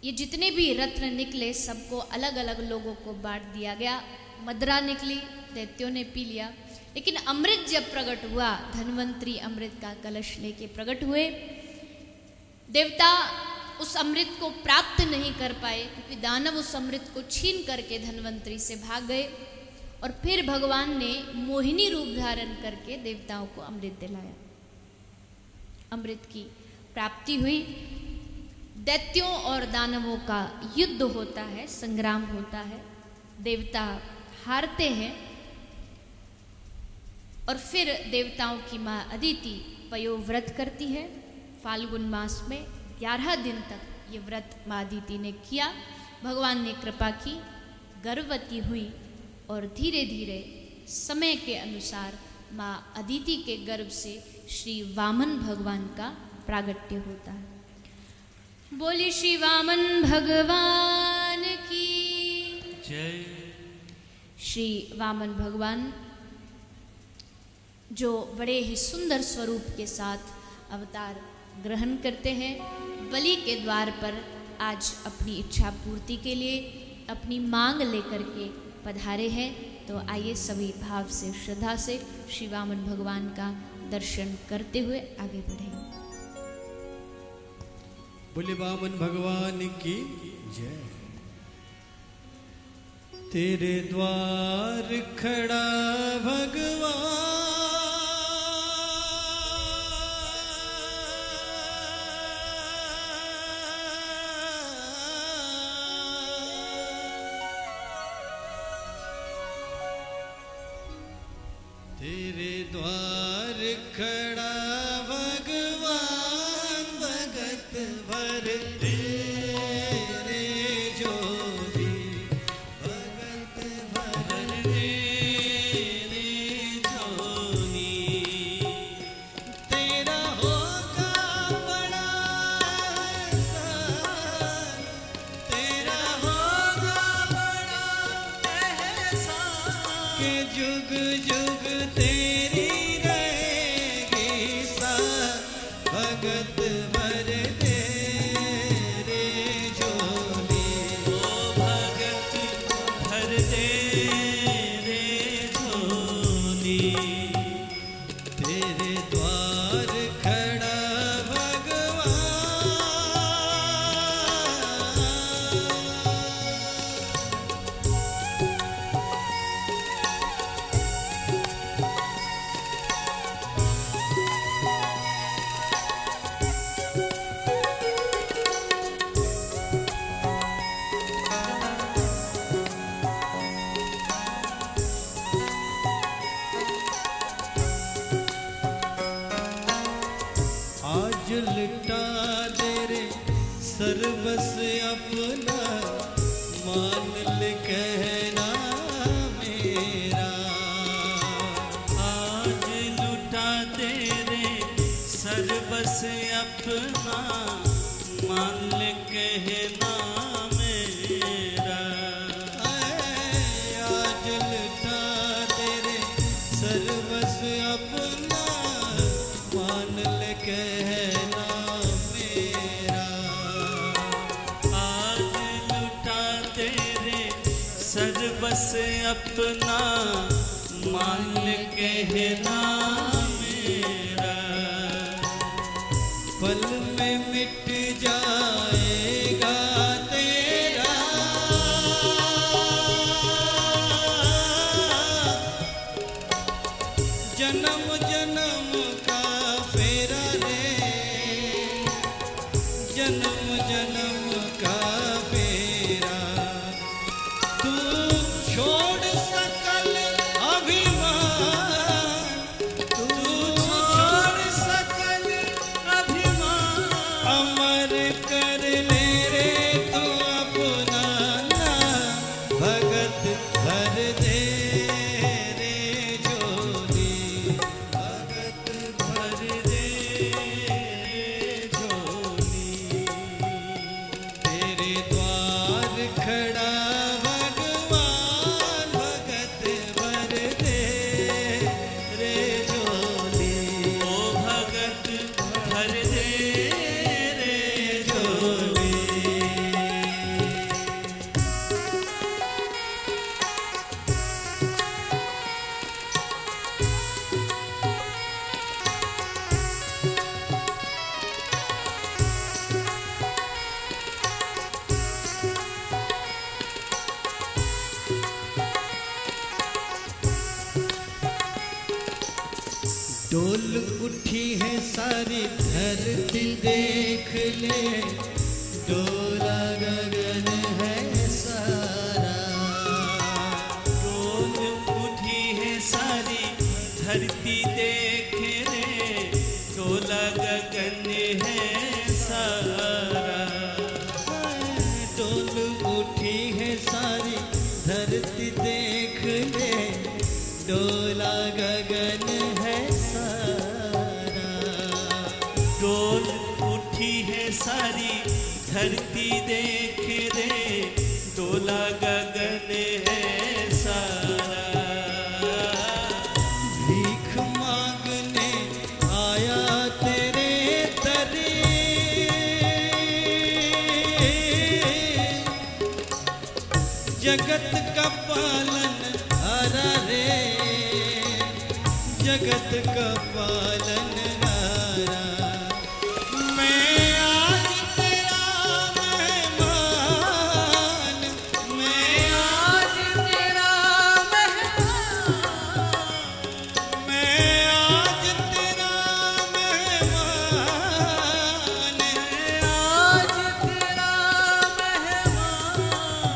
ये जितने भी रत्न निकले सबको अलग अलग लोगों को बांट दिया गया। मदरा निकली, दैत्यों ने पी लिया, लेकिन अमृत जब प्रकट हुआ, धन्वंतरी अमृत का कलश लेके प्रकट हुए। देवता उस अमृत को प्राप्त नहीं कर पाए क्योंकि दानव उस अमृत को छीन करके धन्वंतरी से भाग गए और फिर भगवान ने मोहिनी रूप धारण करके देवताओं को अमृत दिलाया। अमृत की प्राप्ति हुई। दैत्यों और दानवों का युद्ध होता है, संग्राम होता है, देवता हारते हैं और फिर देवताओं की माँ अदिति पयोव्रत करती है। फाल्गुन मास में 11 दिन तक ये व्रत माँ अदिति ने किया। भगवान ने कृपा की, गर्भवती हुई और धीरे धीरे समय के अनुसार माँ अदिति के गर्भ से श्री वामन भगवान का प्रागट्य होता है। बोली श्री वामन भगवान की जय। श्री वामन भगवान जो बड़े ही सुंदर स्वरूप के साथ अवतार ग्रहण करते हैं, बलि के द्वार पर आज अपनी इच्छा पूर्ति के लिए अपनी मांग लेकर के पधारे हैं। तो आइए सभी भाव से, श्रद्धा से श्री वामन भगवान का दर्शन करते हुए आगे बढ़ें। बोले वामन भगवान की जय। तेरे द्वार खड़ा भगवान, तेरे द्वार खड़ा भगवान, भगत भर तेरे जोगी, भगत भर तेरे जोगी। तेरा होगा बड़ा एहसान, तेरा होगा बड़ा एहसान, के जुग जुग तेरी रहेगी साथ, भगत भर सर्वस अपना मान ले कहना मेरा। आज लुटा तेरे सर्वस अपना मान ले कहना मेरा। आज लुटा तेरे सर्वस अपना मान ले कहना मेरा। आज लुटा तेरे सर्वस अपना मान ले कहना मेरा। पल में मिट जाएगा तेरा जन्म जन्म का फेरा रे। जन्म जन्म का फेरा। तू छोड़ सकल अभिमान। तू छोड़ सकल अभिमान। अमर कर ले रे तू अपना नाम। भगत भर दे रे झोली। भगत भर दे रे झोली। तेरे द्वार खड़ा भगवान। भगत भर दे रे झोली। ओ भगत भर दे रे झोली। डोल उठी है सारी धरती देख ले। डोला गगन है सारा। डोल उठी है सारी धरती देख ले। डोला गगन है सारा। डोल उठी है सारी धरती देख ले। डोला गगन है सारा। डोल उठी है सारी धरती देख रे। डोला गगन है सारा। भीख मांगने आया तेरे दरे। जगत का पालन हारा रे। जगत का पालन हारा। मैं आज तेरा मेहमान। मैं आज तेरा मेहमान। मैं आज तेरा मेहमान। मैं आज तेरा मेहमान।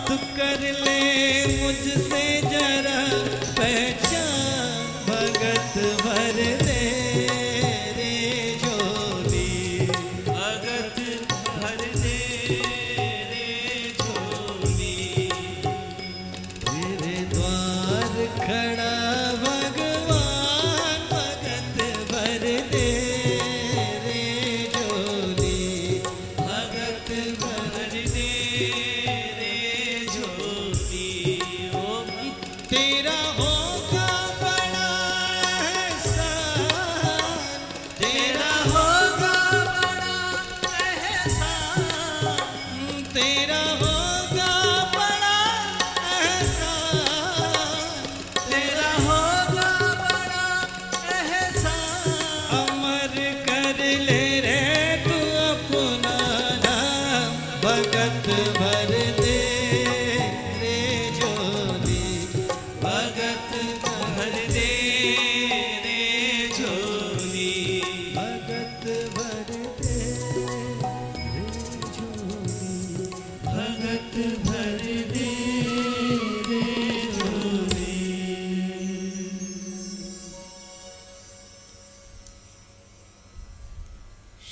तू कर ले मुझसे जरा पहचान। भगत भर दे रे झोली। भगत भर दे रे झोली। तेरे द्वार खड़ा भगवान। भगत भर दे रे झोली। भगत भर दे रे झोली। ओ तेरा होगा बड़ा एहसान। तेरा होगा बड़ा एहसान। तेरा होगा बड़ा एहसान। तेरा होगा बड़ा एहसान। अमर कर ले रे तू अपना नाम। भगत भर दे रे झोली। भगत भर दे रे झोली। भगत भर दे रे झोली। भगत भर दे रे झोली।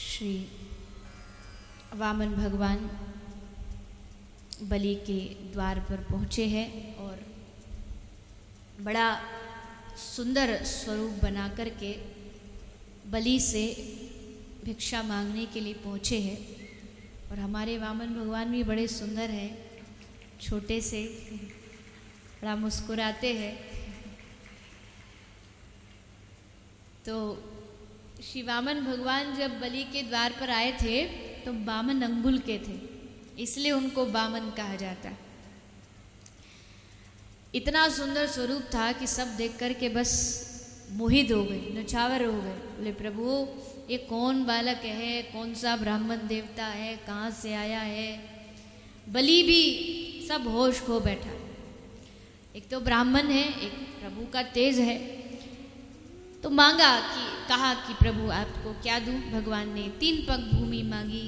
श्री वामन भगवान बलि के द्वार पर पहुँचे हैं और बड़ा सुंदर स्वरूप बना करके बलि से भिक्षा मांगने के लिए पहुँचे हैं। और हमारे वामन भगवान भी बड़े सुंदर हैं, छोटे से, बड़ा मुस्कुराते हैं। तो श्री वामन भगवान जब बलि के द्वार पर आए थे तो वामन अंगुल के थे, इसलिए उनको वामन कहा जाता है। इतना सुंदर स्वरूप था कि सब देख कर के बस मोहित हो गए, नछावर हो गए। बोले प्रभु ये कौन बालक है, कौन सा ब्राह्मण देवता है, कहाँ से आया है। बलि भी सब होश खो बैठा। एक तो ब्राह्मण है, एक प्रभु का तेज है। तो कहा कि प्रभु आपको क्या दूं। भगवान ने 3 पग भूमि मांगी।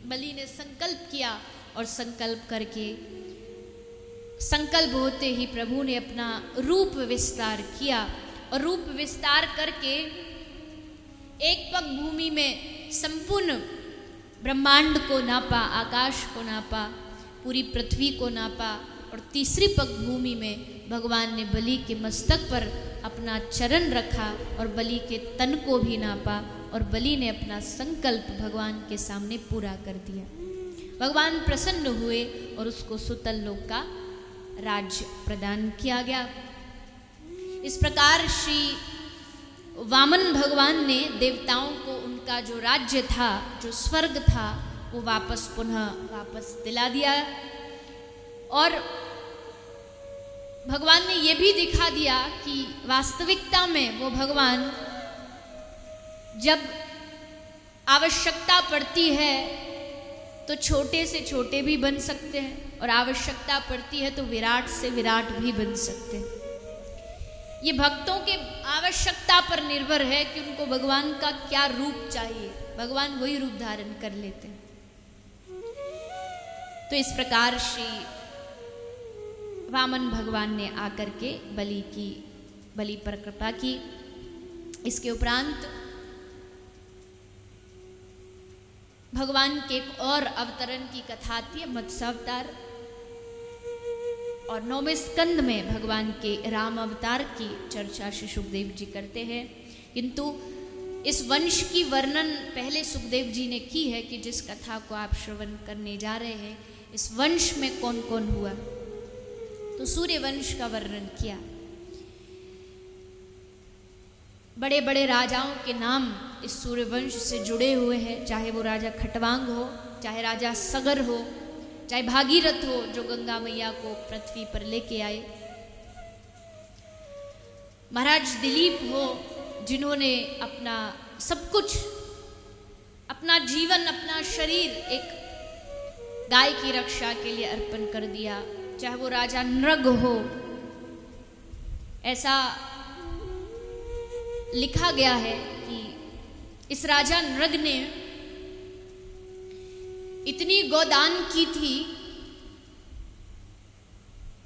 बलि ने संकल्प किया और संकल्प करके, संकल्प होते ही प्रभु ने अपना रूप विस्तार किया और रूप विस्तार करके 1 पग भूमि में संपूर्ण ब्रह्मांड को नापा, आकाश को नापा, पूरी पृथ्वी को नापा। और 3री पग भूमि में भगवान ने बलि के मस्तक पर अपना चरण रखा और बलि के तन को भी नापा और बलि ने अपना संकल्प भगवान के सामने पूरा कर दिया। भगवान प्रसन्न हुए और उसको सुतल लोक का राज्य प्रदान किया गया। इस प्रकार श्री वामन भगवान ने देवताओं को उनका जो राज्य था, जो स्वर्ग था, वो वापस दिला दिया। और भगवान ने ये भी दिखा दिया कि वास्तविकता में वो भगवान जब आवश्यकता पड़ती है तो छोटे से छोटे भी बन सकते हैं और आवश्यकता पड़ती है तो विराट से विराट भी बन सकते हैं। ये भक्तों के आवश्यकता पर निर्भर है कि उनको भगवान का क्या रूप चाहिए, भगवान वही रूप धारण कर लेते हैं। तो इस प्रकार श्री वामन भगवान ने आकर के बलि पर कृपा की। इसके उपरांत भगवान के एक और अवतरण की कथा आती है, मत्स्य अवतार। और 9वें स्कंद में भगवान के राम अवतार की चर्चा श्री सुखदेव जी करते हैं। किंतु इस वंश की वर्णन पहले सुखदेव जी ने की है कि जिस कथा को आप श्रवण करने जा रहे हैं, इस वंश में कौन कौन हुआ। तो सूर्य वंश का वर्णन किया। बड़े बड़े राजाओं के नाम इस सूर्य वंश से जुड़े हुए हैं, चाहे वो राजा खटवांग हो, चाहे राजा सगर हो, चाहे भागीरथ हो जो गंगा मैया को पृथ्वी पर लेके आए, महाराज दिलीप हो जिन्होंने अपना सब कुछ, अपना जीवन, अपना शरीर एक गाय की रक्षा के लिए अर्पण कर दिया, चाहे वो राजा नृग हो। ऐसा लिखा गया है कि इस राजा नृग ने इतनी गोदान की थी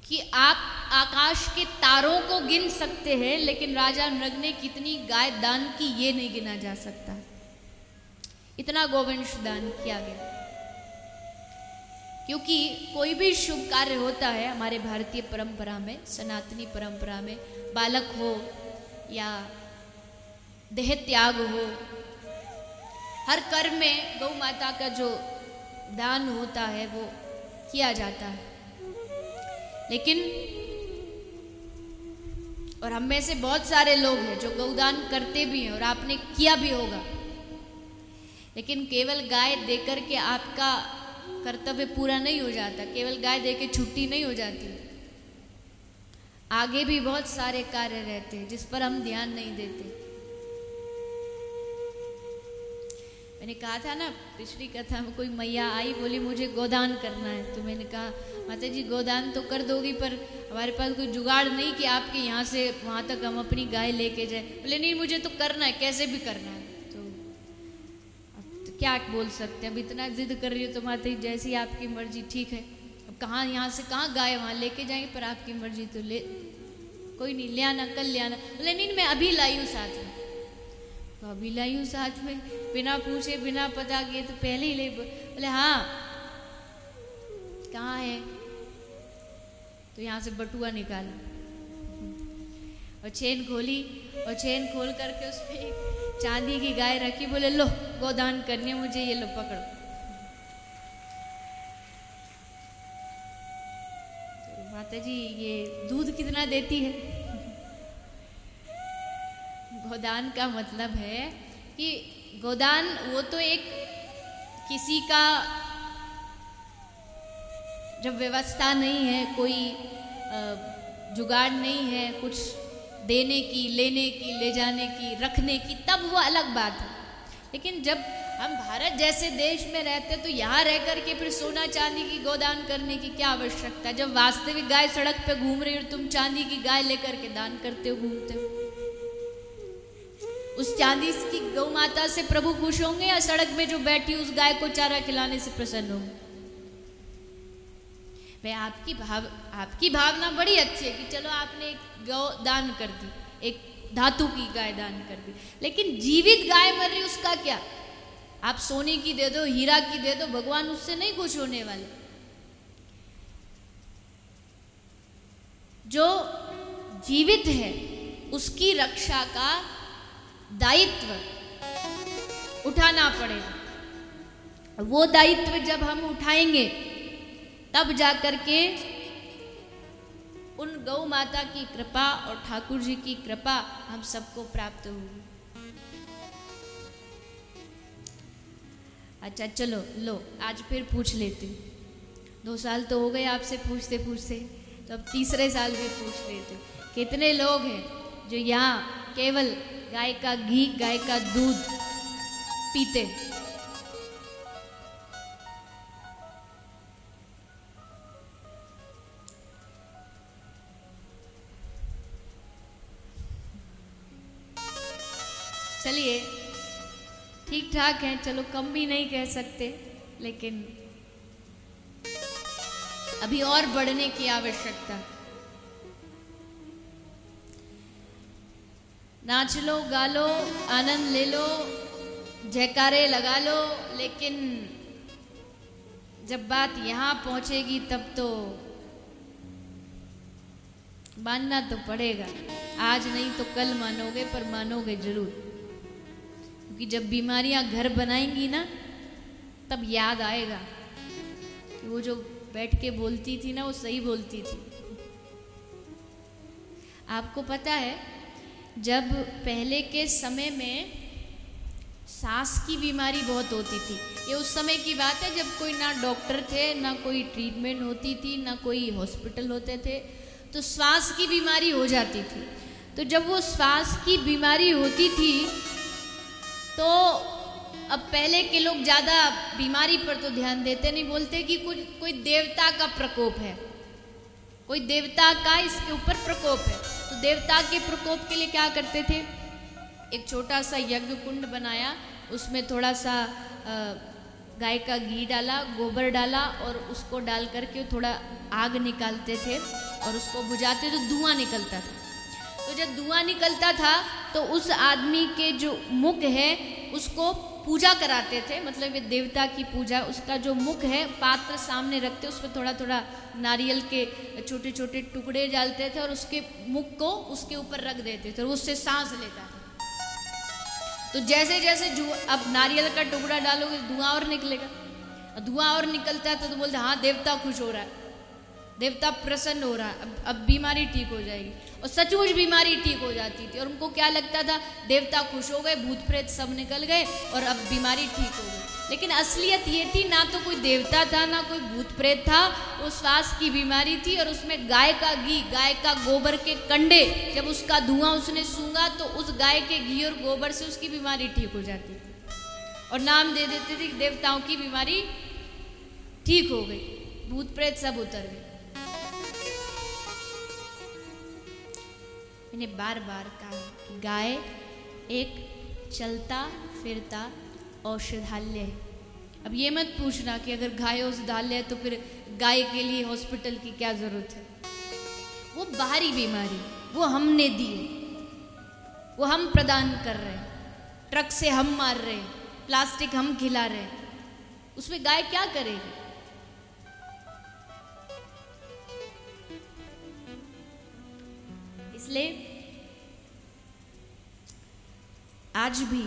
कि आप आकाश के तारों को गिन सकते हैं, लेकिन राजा नृग ने कितनी गाय दान की ये नहीं गिना जा सकता। इतना गोवंश दान किया गया। क्योंकि कोई भी शुभ कार्य होता है हमारे भारतीय परंपरा में, सनातनी परंपरा में, बालक हो या देह त्याग हो, हर कर्म में गौ माता का जो दान होता है वो किया जाता है। लेकिन और हम में से बहुत सारे लोग हैं जो गौदान करते भी हैं और आपने किया भी होगा, लेकिन केवल गाय देकर के आपका कर्तव्य पूरा नहीं हो जाता, केवल गाय देके छुट्टी नहीं हो जाती। आगे भी बहुत सारे कार्य रहते हैं जिस पर हम ध्यान नहीं देते। मैंने कहा था ना पिछली कथा में, कोई मैया आई बोली मुझे गोदान करना है, तो मैंने कहा माता जी गोदान तो कर दोगी पर हमारे पास कोई जुगाड़ नहीं कि आपके यहाँ से वहाँ तक हम अपनी गाय लेके जाए। बोले नहीं मुझे तो करना है, कैसे भी करना है। तो क्या बोल सकते हैं, अब इतना जिद कर रही हो तो माता जी जैसी आपकी मर्जी, ठीक है। अब कहाँ यहाँ से कहाँ गाय वहाँ लेके जाएंगे, पर आपकी मर्जी तो ले, कोई नहीं ले आना, कल ले आना। बोले नहीं मैं अभी लाई हूँ साथ में। तो अभी लाई हूँ साथ में, बिना पूछे बिना पता किए तो पहले ही ले बोले हाँ कहाँ है, तो यहाँ से बटुआ निकाला और चेन खोली और चेन खोल करके उसमें एक चांदी की गाय रखी, बोले लो गोदान करनी है मुझे, ये लो पकड़ो। तो माता जी ये दूध कितना देती है? गोदान का मतलब है कि गोदान वो तो एक किसी का जब व्यवस्था नहीं है, कोई जुगाड़ नहीं है कुछ देने की, लेने की, ले जाने की, रखने की, तब वो अलग बात है। लेकिन जब हम भारत जैसे देश में रहते तो यहाँ रह करके फिर सोना चांदी की गोदान करने की क्या आवश्यकता? जब वास्तविक गाय सड़क पे घूम रही हो, तुम चांदी की गाय लेकर के दान करते हो, घूमते हो, उस चांदी की गौ माता से प्रभु खुश होंगे या सड़क में जो बैठी उस गाय को चारा खिलाने से प्रसन्न होंगे? भाई आपकी भावना बड़ी अच्छी है कि चलो आपने एक गौ दान कर दी, एक धातु की गाय दान कर दी, लेकिन जीवित गाय मर रही उसका क्या? आप सोने की दे दो, हीरा की दे दो, भगवान उससे नहीं खुश होने वाले। जो जीवित है उसकी रक्षा का दायित्व उठाना पड़ेगा। वो दायित्व जब हम उठाएंगे तब जाकर के उन गौ माता की कृपा और ठाकुर जी की कृपा हम सबको प्राप्त होगी। अच्छा चलो लो आज फिर पूछ लेती हूँ। 2 साल तो हो गए आपसे पूछते पूछते, तो अब तीसरे साल भी पूछ लेते हूँ। कितने लोग हैं जो यहाँ केवल गाय का घी, गाय का दूध पीते? चलिए ठीक ठाक है, चलो कम भी नहीं कह सकते, लेकिन अभी और बढ़ने की आवश्यकता। नाच लो, गा लो, आनंद ले लो, जयकारे लगा लो, लेकिन जब बात यहाँ पहुंचेगी तब तो मानना तो पड़ेगा। आज नहीं तो कल मानोगे, पर मानोगे जरूर, क्योंकि जब बीमारियां घर बनाएंगी ना तब याद आएगा कि वो जो बैठ के बोलती थी ना वो सही बोलती थी। आपको पता है जब पहले के समय में सांस की बीमारी बहुत होती थी, ये उस समय की बात है जब कोई ना डॉक्टर थे, ना कोई ट्रीटमेंट होती थी, ना कोई हॉस्पिटल होते थे, तो श्वास की बीमारी हो जाती थी। तो जब वो श्वास की बीमारी होती थी तो अब पहले के लोग ज़्यादा बीमारी पर तो ध्यान देते नहीं, बोलते कि कोई देवता का प्रकोप है, कोई देवता का इसके ऊपर प्रकोप है। तो देवता के प्रकोप के लिए क्या करते थे, एक छोटा सा यज्ञ कुंड बनाया, उसमें थोड़ा सा गाय का घी डाला, गोबर डाला और उसको डाल करके थोड़ा आग निकालते थे और उसको बुझाते तो धुआं निकलता था। तो जब धुआं निकलता था तो उस आदमी के जो मुख है उसको पूजा कराते थे, मतलब ये देवता की पूजा। उसका जो मुख है पात्र सामने रखते, उस पर थोड़ा थोड़ा नारियल के छोटे छोटे टुकड़े डालते थे और उसके मुख को उसके ऊपर रख देते थे और उससे सांस लेता था। तो जैसे जैसे अब नारियल का टुकड़ा डालोगे धुआं और निकलेगा, धुआं और निकलता था तो बोलते हाँ देवता खुश हो रहा है, देवता प्रसन्न हो रहा है, अब बीमारी ठीक हो जाएगी। और सचमुच बीमारी ठीक हो जाती थी और उनको क्या लगता था देवता खुश हो गए, भूत प्रेत सब निकल गए और अब बीमारी ठीक हो गई। लेकिन असलियत ये थी ना तो कोई देवता था ना कोई भूत प्रेत था, वो श्वास की बीमारी थी। और उसमें गाय का घी, गाय का गोबर के कंडे, जब उसका धुआं उसने सूंघा तो उस गाय के घी और गोबर से उसकी बीमारी ठीक हो जाती थी और नाम दे देते थे कि देवताओं की बीमारी ठीक हो गई, भूत प्रेत सब उतर गए। मैंने बार बार कहा कि गाय एक चलता फिरता औषधालय है। अब ये मत पूछना कि अगर गाय औषधालय है तो फिर गाय के लिए हॉस्पिटल की क्या जरूरत है। वो बाहरी बीमारी वो हमने दी है, वो हम प्रदान कर रहे हैं। ट्रक से हम मार रहे हैं, प्लास्टिक हम खिला रहे हैं, उसमें गाय क्या करेगी? इसलिए आज भी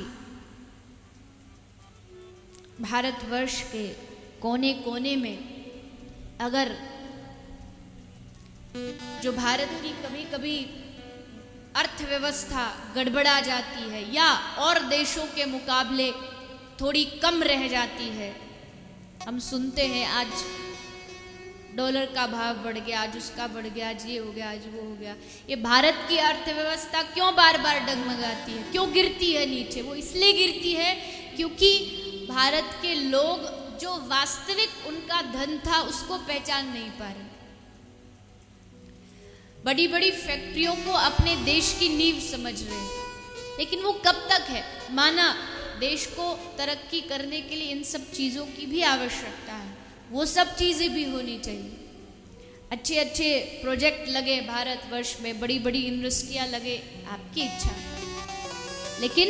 भारतवर्ष के कोने कोने में अगर जो भारत की कभी कभी अर्थव्यवस्था गड़बड़ा जाती है या और देशों के मुकाबले थोड़ी कम रह जाती है, हम सुनते हैं आज डॉलर का भाव बढ़ गया, आज उसका बढ़ गया, आज ये हो गया, आज वो हो गया। ये भारत की अर्थव्यवस्था क्यों बार बार डगमगाती है, क्यों गिरती है नीचे? वो इसलिए गिरती है क्योंकि भारत के लोग जो वास्तविक उनका धन था उसको पहचान नहीं पा रहे। बड़ी बड़ी फैक्ट्रियों को अपने देश की नींव समझ रहे हैं, लेकिन वो कब तक है? माना देश को तरक्की करने के लिए इन सब चीज़ों की भी आवश्यकता है, वो सब चीज़ें भी होनी चाहिए। अच्छे अच्छे प्रोजेक्ट लगे भारतवर्ष में, बड़ी बड़ी यूनिवर्सिटियाँ लगे, आपकी इच्छा, लेकिन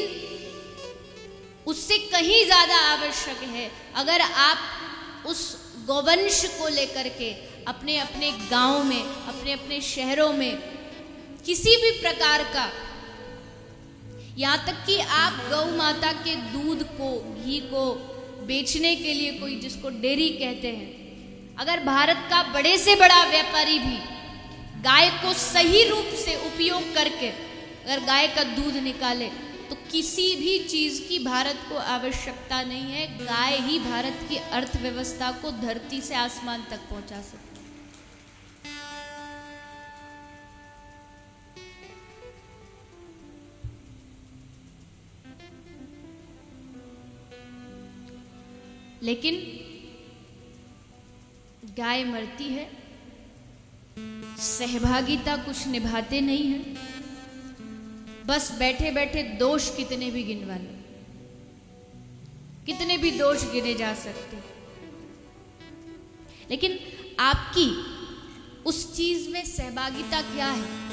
उससे कहीं ज़्यादा आवश्यक है अगर आप उस गौवंश को लेकर के अपने अपने गाँव में, अपने अपने शहरों में किसी भी प्रकार का, यहाँ तक कि आप गौ माता के दूध को, घी को बेचने के लिए कोई जिसको डेयरी कहते हैं, अगर भारत का बड़े से बड़ा व्यापारी भी गाय को सही रूप से उपयोग करके अगर गाय का दूध निकाले तो किसी भी चीज की भारत को आवश्यकता नहीं है। गाय ही भारत की अर्थव्यवस्था को धरती से आसमान तक पहुंचा सकती है। लेकिन गाय मरती है, सहभागिता कुछ निभाते नहीं है, बस बैठे बैठे दोष कितने भी गिनवा लो, कितने भी दोष गिने जा सकते, लेकिन आपकी उस चीज में सहभागिता क्या है?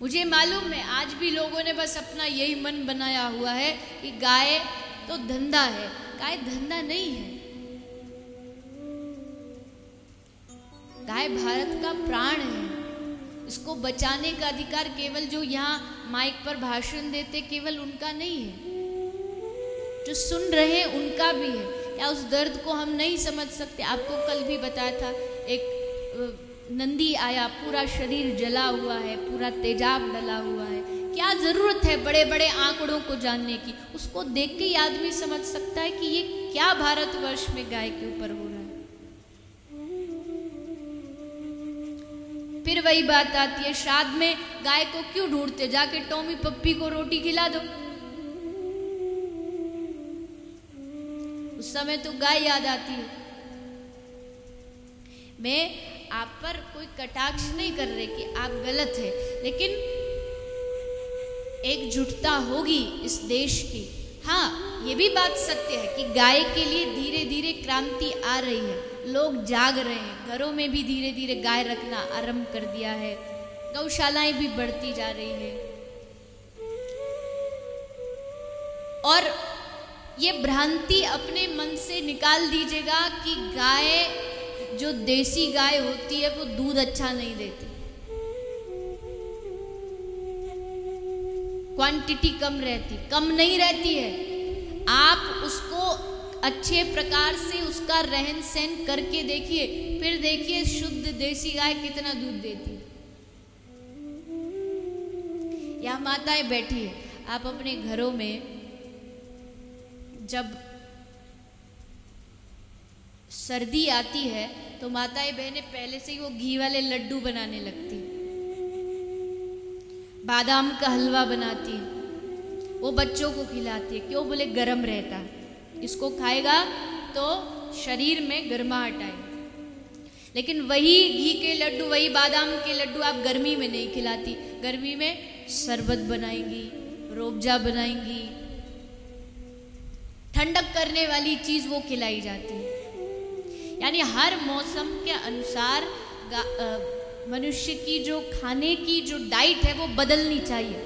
मुझे मालूम है आज भी लोगों ने बस अपना यही मन बनाया हुआ है कि गाय तो धंधा है। गाय धंधा नहीं है, गाय भारत का प्राण है। इसको बचाने का अधिकार केवल जो यहाँ माइक पर भाषण देते केवल उनका नहीं है, जो सुन रहे हैं उनका भी है। या उस दर्द को हम नहीं समझ सकते? आपको कल भी बताया था, एक नंदी आया, पूरा शरीर जला हुआ है, पूरा तेजाब डला हुआ है। क्या जरूरत है बड़े बड़े आंकड़ों को जानने की? उसको देख के ही आदमी समझ सकता है कि ये क्या भारतवर्ष में गाय के ऊपर हो रहा है। फिर वही बात आती है, श्राद्ध में गाय को क्यों ढूंढते? जाके टॉमी पप्पी को रोटी खिला दो। उस समय तो गाय याद आती है। मैं आप पर कोई कटाक्ष नहीं कर रहे कि आप गलत है, लेकिन एकजुटता होगी इस देश की। हाँ, ये भी बात सत्य है कि गाय के लिए धीरे धीरे क्रांति आ रही है, लोग जाग रहे हैं, घरों में भी धीरे धीरे गाय रखना आरंभ कर दिया है, गौशालाएं भी बढ़ती जा रही है। और ये भ्रांति अपने मन से निकाल दीजिएगा कि गाय, जो देसी गाय होती है, वो दूध अच्छा नहीं देती, क्वांटिटी कम रहती, कम नहीं रहती है। आप उसको अच्छे प्रकार से उसका रहन सहन करके देखिए, फिर देखिए शुद्ध देसी गाय कितना दूध देती है। या माताएं बैठी है, आप अपने घरों में जब सर्दी आती है तो माताएं बहनें पहले से ही वो घी वाले लड्डू बनाने लगती, बादाम का हलवा बनाती है, वो बच्चों को खिलाती है। क्यों? बोले गर्म रहता है, इसको खाएगा तो शरीर में गर्माहट आएगी। लेकिन वही घी के लड्डू, वही बादाम के लड्डू आप गर्मी में नहीं खिलाती। गर्मी में शरबत बनाएंगी, रूअफ़ज़ा बनाएंगी, ठंडक करने वाली चीज वो खिलाई जाती है। यानी हर मौसम के अनुसार मनुष्य की जो खाने की जो डाइट है वो बदलनी चाहिए।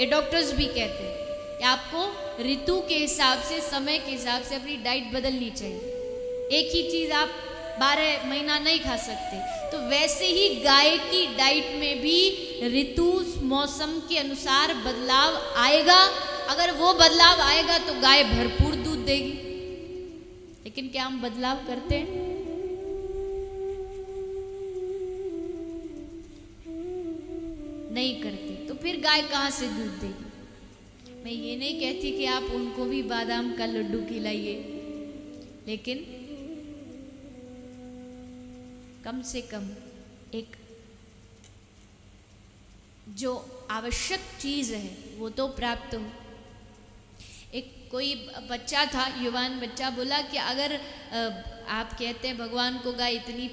ये डॉक्टर्स भी कहते हैं कि आपको ऋतु के हिसाब से, समय के हिसाब से अपनी डाइट बदलनी चाहिए। एक ही चीज़ आप 12 महीना नहीं खा सकते। तो वैसे ही गाय की डाइट में भी ऋतु मौसम के अनुसार बदलाव आएगा। अगर वो बदलाव आएगा तो गाय भरपूर दूध देगी। लेकिन क्या हम बदलाव करते हैं? नहीं करते। तो फिर गाय कहाँ से दूध देगी? मैं ये नहीं कहती कि आप उनको भी बादाम का लड्डू खिलाइए, लेकिन कम से कम एक जो आवश्यक चीज है वो तो प्राप्त हो। एक कोई बच्चा था, युवान बच्चा, बोला कि अगर आप कहते हैं भगवान को गाय इतनी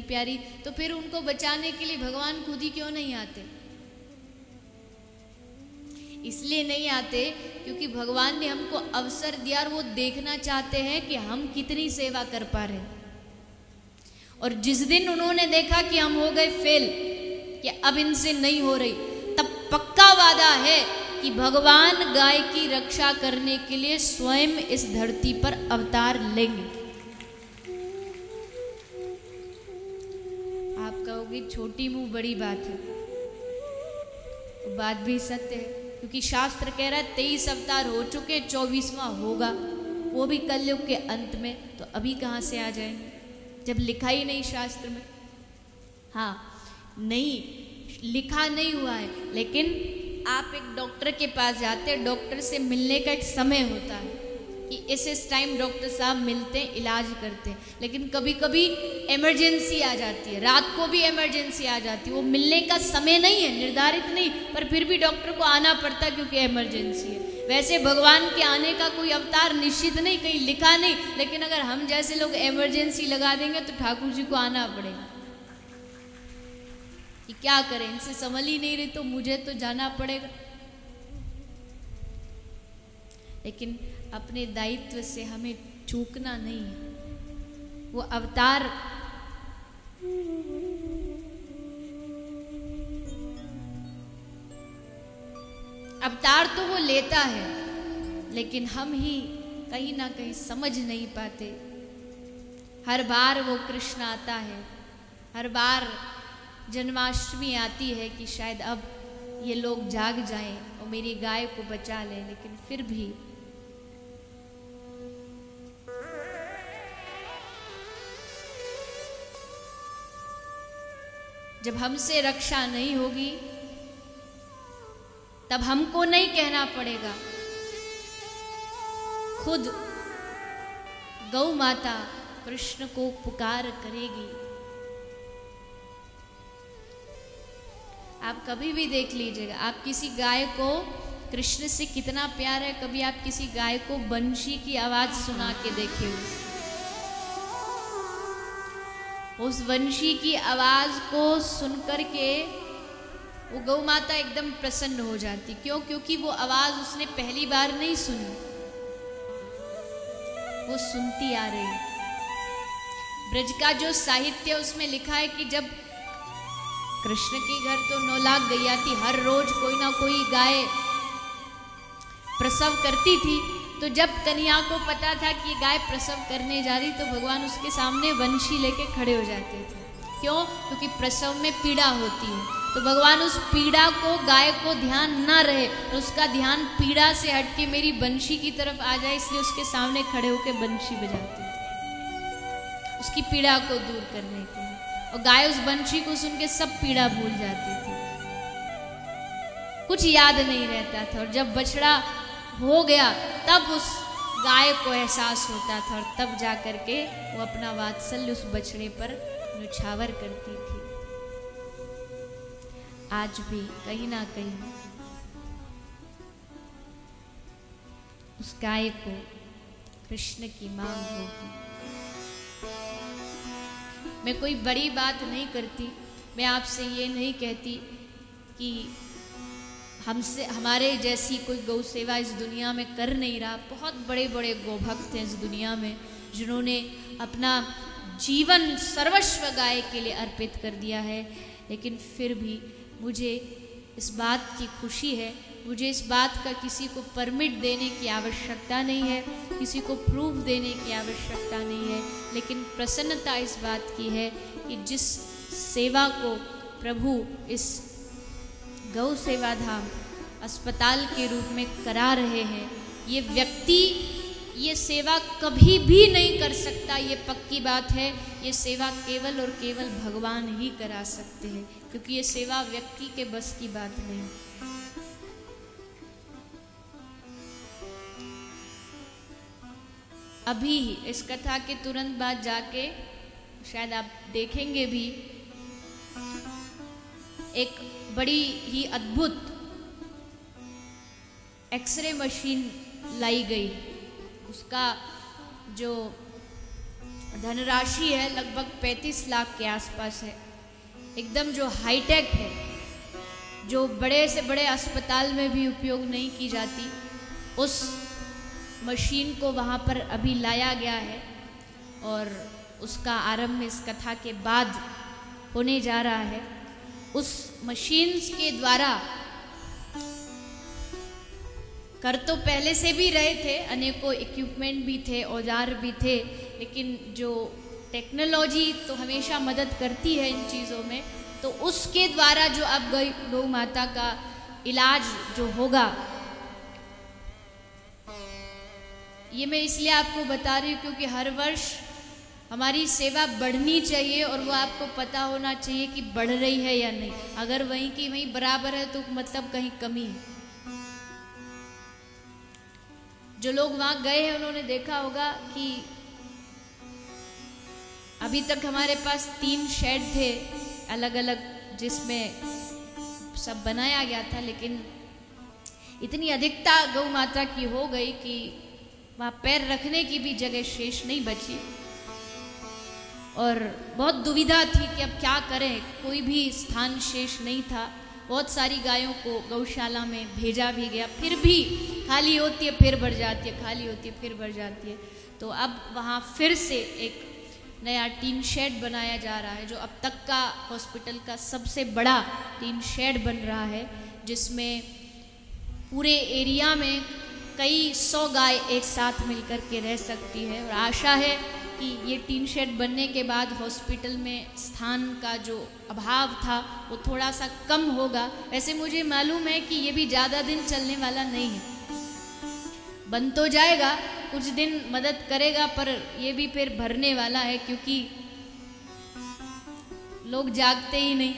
प्यारी, तो फिर उनको बचाने के लिए भगवान खुद ही क्यों नहीं आते? इसलिए नहीं आते क्योंकि भगवान ने हमको अवसर दिया और वो देखना चाहते हैं कि हम कितनी सेवा कर पा रहे हैं। और जिस दिन उन्होंने देखा कि हम हो गए फेल, कि अब इनसे नहीं हो रही, तब पक्का वादा है कि भगवान गाय की रक्षा करने के लिए स्वयं इस धरती पर अवतार लेंगे। आप कहोगे छोटी मुंह बड़ी बात है, तो बात भी सत्य है, क्योंकि शास्त्र कह रहा है 23 अवतार हो चुके, 24वां होगा, वो भी कलयुग के अंत में। तो अभी कहाँ से आ जाएंगे जब लिखा ही नहीं शास्त्र में? हाँ, नहीं लिखा नहीं हुआ है, लेकिन आप एक डॉक्टर के पास जाते हैं, डॉक्टर से मिलने का एक समय होता है कि इस टाइम डॉक्टर साहब मिलते हैं, इलाज करते हैं। लेकिन कभी कभी इमरजेंसी आ जाती है, रात को भी इमरजेंसी आ जाती है, वो मिलने का समय नहीं है, निर्धारित नहीं, पर फिर भी डॉक्टर को आना पड़ता है क्योंकि इमरजेंसी है। वैसे भगवान के आने का कोई अवतार निश्चित नहीं, कहीं लिखा नहीं, लेकिन अगर हम जैसे लोग इमरजेंसी लगा देंगे तो ठाकुर जी को आना पड़ेगा। कि क्या करें, इनसे संभल ही नहीं रही तो मुझे तो जाना पड़ेगा। लेकिन अपने दायित्व से हमें चूकना नहीं है। वो अवतार तो वो लेता है, लेकिन हम ही कहीं ना कहीं समझ नहीं पाते। हर बार वो कृष्ण आता है, हर बार जन्माष्टमी आती है कि शायद अब ये लोग जाग जाएं और मेरी गाय को बचा लें, लेकिन फिर भी जब हमसे रक्षा नहीं होगी तब हमको नहीं कहना पड़ेगा, खुद गौ माता कृष्ण को पुकार करेगी। आप कभी भी देख लीजिएगा, आप किसी गाय को, कृष्ण से कितना प्यार है, कभी आप किसी गाय को बंशी की आवाज सुना के देखे? उस वंशी की आवाज को सुनकर के वो गौ माता एकदम प्रसन्न हो जाती। क्यों? क्योंकि वो आवाज उसने पहली बार नहीं सुनी, वो सुनती आ रही। ब्रज का जो साहित्य उसमें लिखा है कि जब कृष्ण के घर तो 9 लाख गैया थी, हर रोज कोई ना कोई गाय प्रसव करती थी। तो जब कन्या को पता था कि गाय प्रसव करने जा रही, तो भगवान उसके सामने वंशी लेके खड़े हो जाते थे। क्यों? क्योंकि प्रसव में पीड़ा होती है, तो भगवान उस पीड़ा को, गाय को ध्यान ना रहे तो उसका ध्यान पीड़ा से हटके मेरी बंशी की तरफ आ जाए, इसलिए उसके सामने खड़े होकर बंशी बजाते थे उसकी पीड़ा को दूर करने के लिए। और गाय उस बंशी को सुन के सब पीड़ा भूल जाती थी, कुछ याद नहीं रहता था। और जब बछड़ा हो गया तब उस गाय को एहसास होता था, और तब जा कर के वो अपना वात्सल्य उस बछड़े पर न्यौछावर करती थी। आज भी कहीं ना कहीं उस गाय को कृष्ण की मांग होगी। मैं कोई बड़ी बात नहीं करती, मैं आपसे ये नहीं कहती कि हमसे, हमारे जैसी कोई गौ सेवा इस दुनिया में कर नहीं रहा। बहुत बड़े बड़े गौभक्त हैं इस दुनिया में, जिन्होंने अपना जीवन सर्वस्व गाय के लिए अर्पित कर दिया है। लेकिन फिर भी मुझे इस बात की खुशी है, मुझे इस बात का किसी को परमिट देने की आवश्यकता नहीं है, किसी को प्रूफ देने की आवश्यकता नहीं है, लेकिन प्रसन्नता इस बात की है कि जिस सेवा को प्रभु इस गौ सेवा धाम अस्पताल के रूप में करा रहे हैं, ये व्यक्ति ये सेवा कभी भी नहीं कर सकता, ये पक्की बात है। ये सेवा केवल और केवल भगवान ही करा सकते हैं, क्योंकि ये सेवा व्यक्ति के बस की बात नहीं। अभी इस कथा के तुरंत बाद जाके शायद आप देखेंगे भी, एक बड़ी ही अद्भुत एक्सरे मशीन लाई गई। उसका जो धनराशि है लगभग 35 लाख के आसपास है, एकदम जो हाईटेक है, जो बड़े से बड़े अस्पताल में भी उपयोग नहीं की जाती, उस मशीन को वहाँ पर अभी लाया गया है और उसका आरंभ इस कथा के बाद होने जा रहा है। उस मशीन के द्वारा कर तो पहले से भी रहे थे, अनेकों इक्विपमेंट भी थे, औजार भी थे, लेकिन जो टेक्नोलॉजी तो हमेशा मदद करती है इन चीज़ों में, तो उसके द्वारा जो अब गौ माता का इलाज जो होगा, ये मैं इसलिए आपको बता रही हूँ क्योंकि हर वर्ष हमारी सेवा बढ़नी चाहिए और वो आपको पता होना चाहिए कि बढ़ रही है या नहीं। अगर वहीं की वहीं बराबर है तो मतलब कहीं कमी है। जो लोग वहाँ गए हैं उन्होंने देखा होगा कि अभी तक हमारे पास 3 शेड थे अलग अलग, जिसमें सब बनाया गया था, लेकिन इतनी अधिकता गौ माता की हो गई कि वहाँ पैर रखने की भी जगह शेष नहीं बची और बहुत दुविधा थी कि अब क्या करें, कोई भी स्थान शेष नहीं था। बहुत सारी गायों को गौशाला में भेजा भी गया, फिर भी खाली होती है फिर बढ़ जाती है, खाली होती है फिर बढ़ जाती है। तो अब वहाँ फिर से एक नया टीन शेड बनाया जा रहा है, जो अब तक का हॉस्पिटल का सबसे बड़ा टीन शेड बन रहा है, जिसमें पूरे एरिया में कई 100 गाय एक साथ मिलकर के रह सकती है। और आशा है कि ये टीन शेड बनने के बाद हॉस्पिटल में स्थान का जो अभाव था वो थोड़ा सा कम होगा। वैसे मुझे मालूम है कि ये भी ज़्यादा दिन चलने वाला नहीं है, बन तो जाएगा, कुछ दिन मदद करेगा, पर ये भी फिर भरने वाला है, क्योंकि लोग जागते ही नहीं,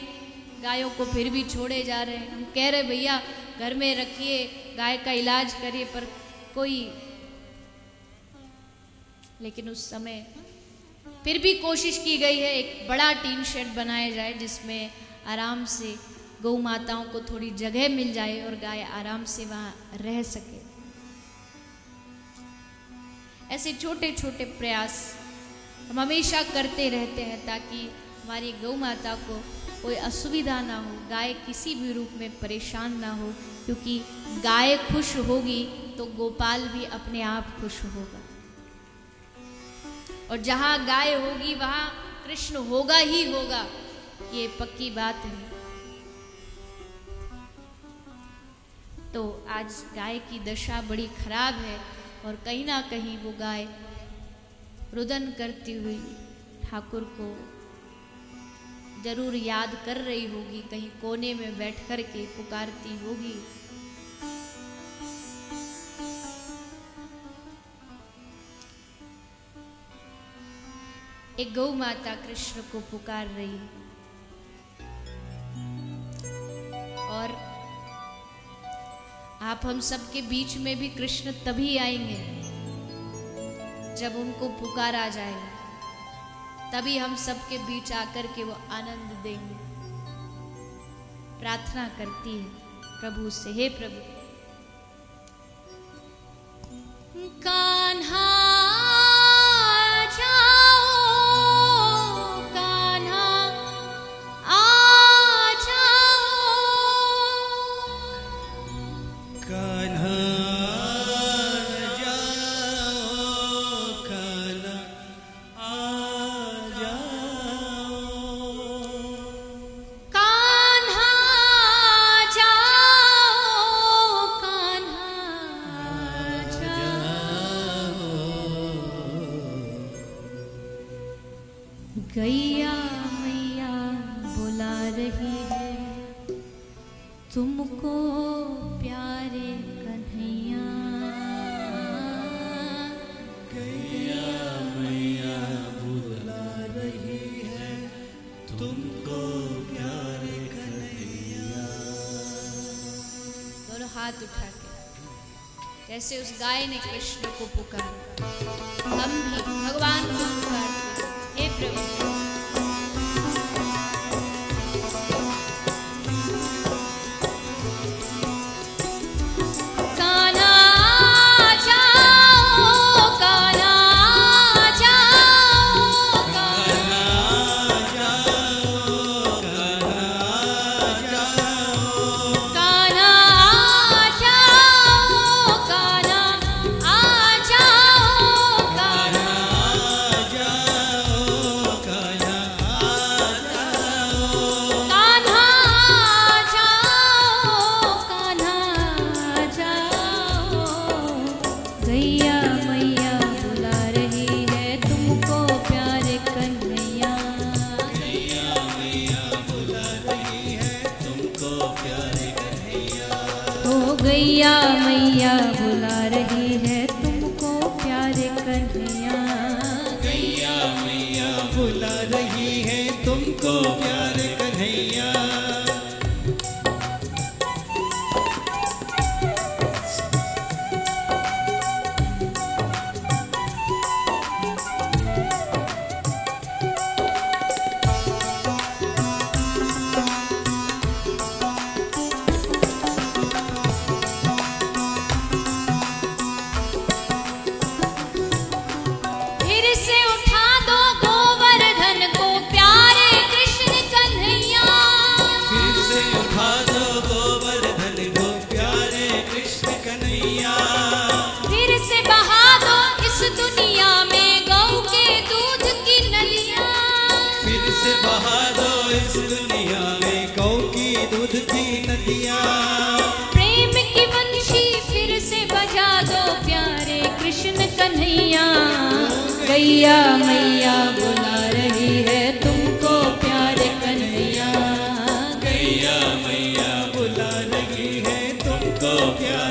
गायों को फिर भी छोड़े जा रहे हैं। हम कह रहे भैया घर में रखिए, गाय का इलाज करिए, पर कोई, लेकिन उस समय फिर भी कोशिश की गई है एक बड़ा टीन शेड बनाया जाए जिसमें आराम से गौ माताओं को थोड़ी जगह मिल जाए और गाय आराम से वहाँ रह सके। ऐसे छोटे छोटे प्रयास हम हमेशा करते रहते हैं ताकि हमारी गौ माता को कोई असुविधा ना हो, गाय किसी भी रूप में परेशान ना हो, क्योंकि गाय खुश होगी तो गोपाल भी अपने आप खुश होगा, और जहाँ गाय होगी वहाँ कृष्ण होगा ही होगा, ये पक्की बात है। तो आज गाय की दशा बड़ी खराब है और कहीं ना कहीं वो गाय रुदन करती हुई ठाकुर को जरूर याद कर रही होगी, कहीं कोने में बैठ कर के पुकारती होगी। एक गौ माता कृष्ण को पुकार रही है और आप हम सब के बीच में भी कृष्ण तभी आएंगे जब उनको पुकारा जाएगा, तभी हम सबके बीच आकर के वो आनंद देंगे। प्रार्थना करती है प्रभु से, हे प्रभु कान्हा गैया मैया बुला रही है तुमको प्यारे कन्हैया। गैया मैया बुला रही है तुमको प्यारे कन्हैया। दोनों हाथ उठा के जैसे उस गाय ने कृष्ण को पुकारा, हम भी भगवान को पुकारते हैं, हे प्रभु। गैया मैया बुला रही है तुमको प्यारे कन्हैया। गैया मैया बुला रही है तुमको प्यारे कन्हैया। प्रेम की बंशी फिर से बजा दो प्यारे कृष्ण कन्हैया। गैया मैया बुला रही है तुमको प्यारे कन्हैया। गैया मैया बुला रही है तुमको प्यारे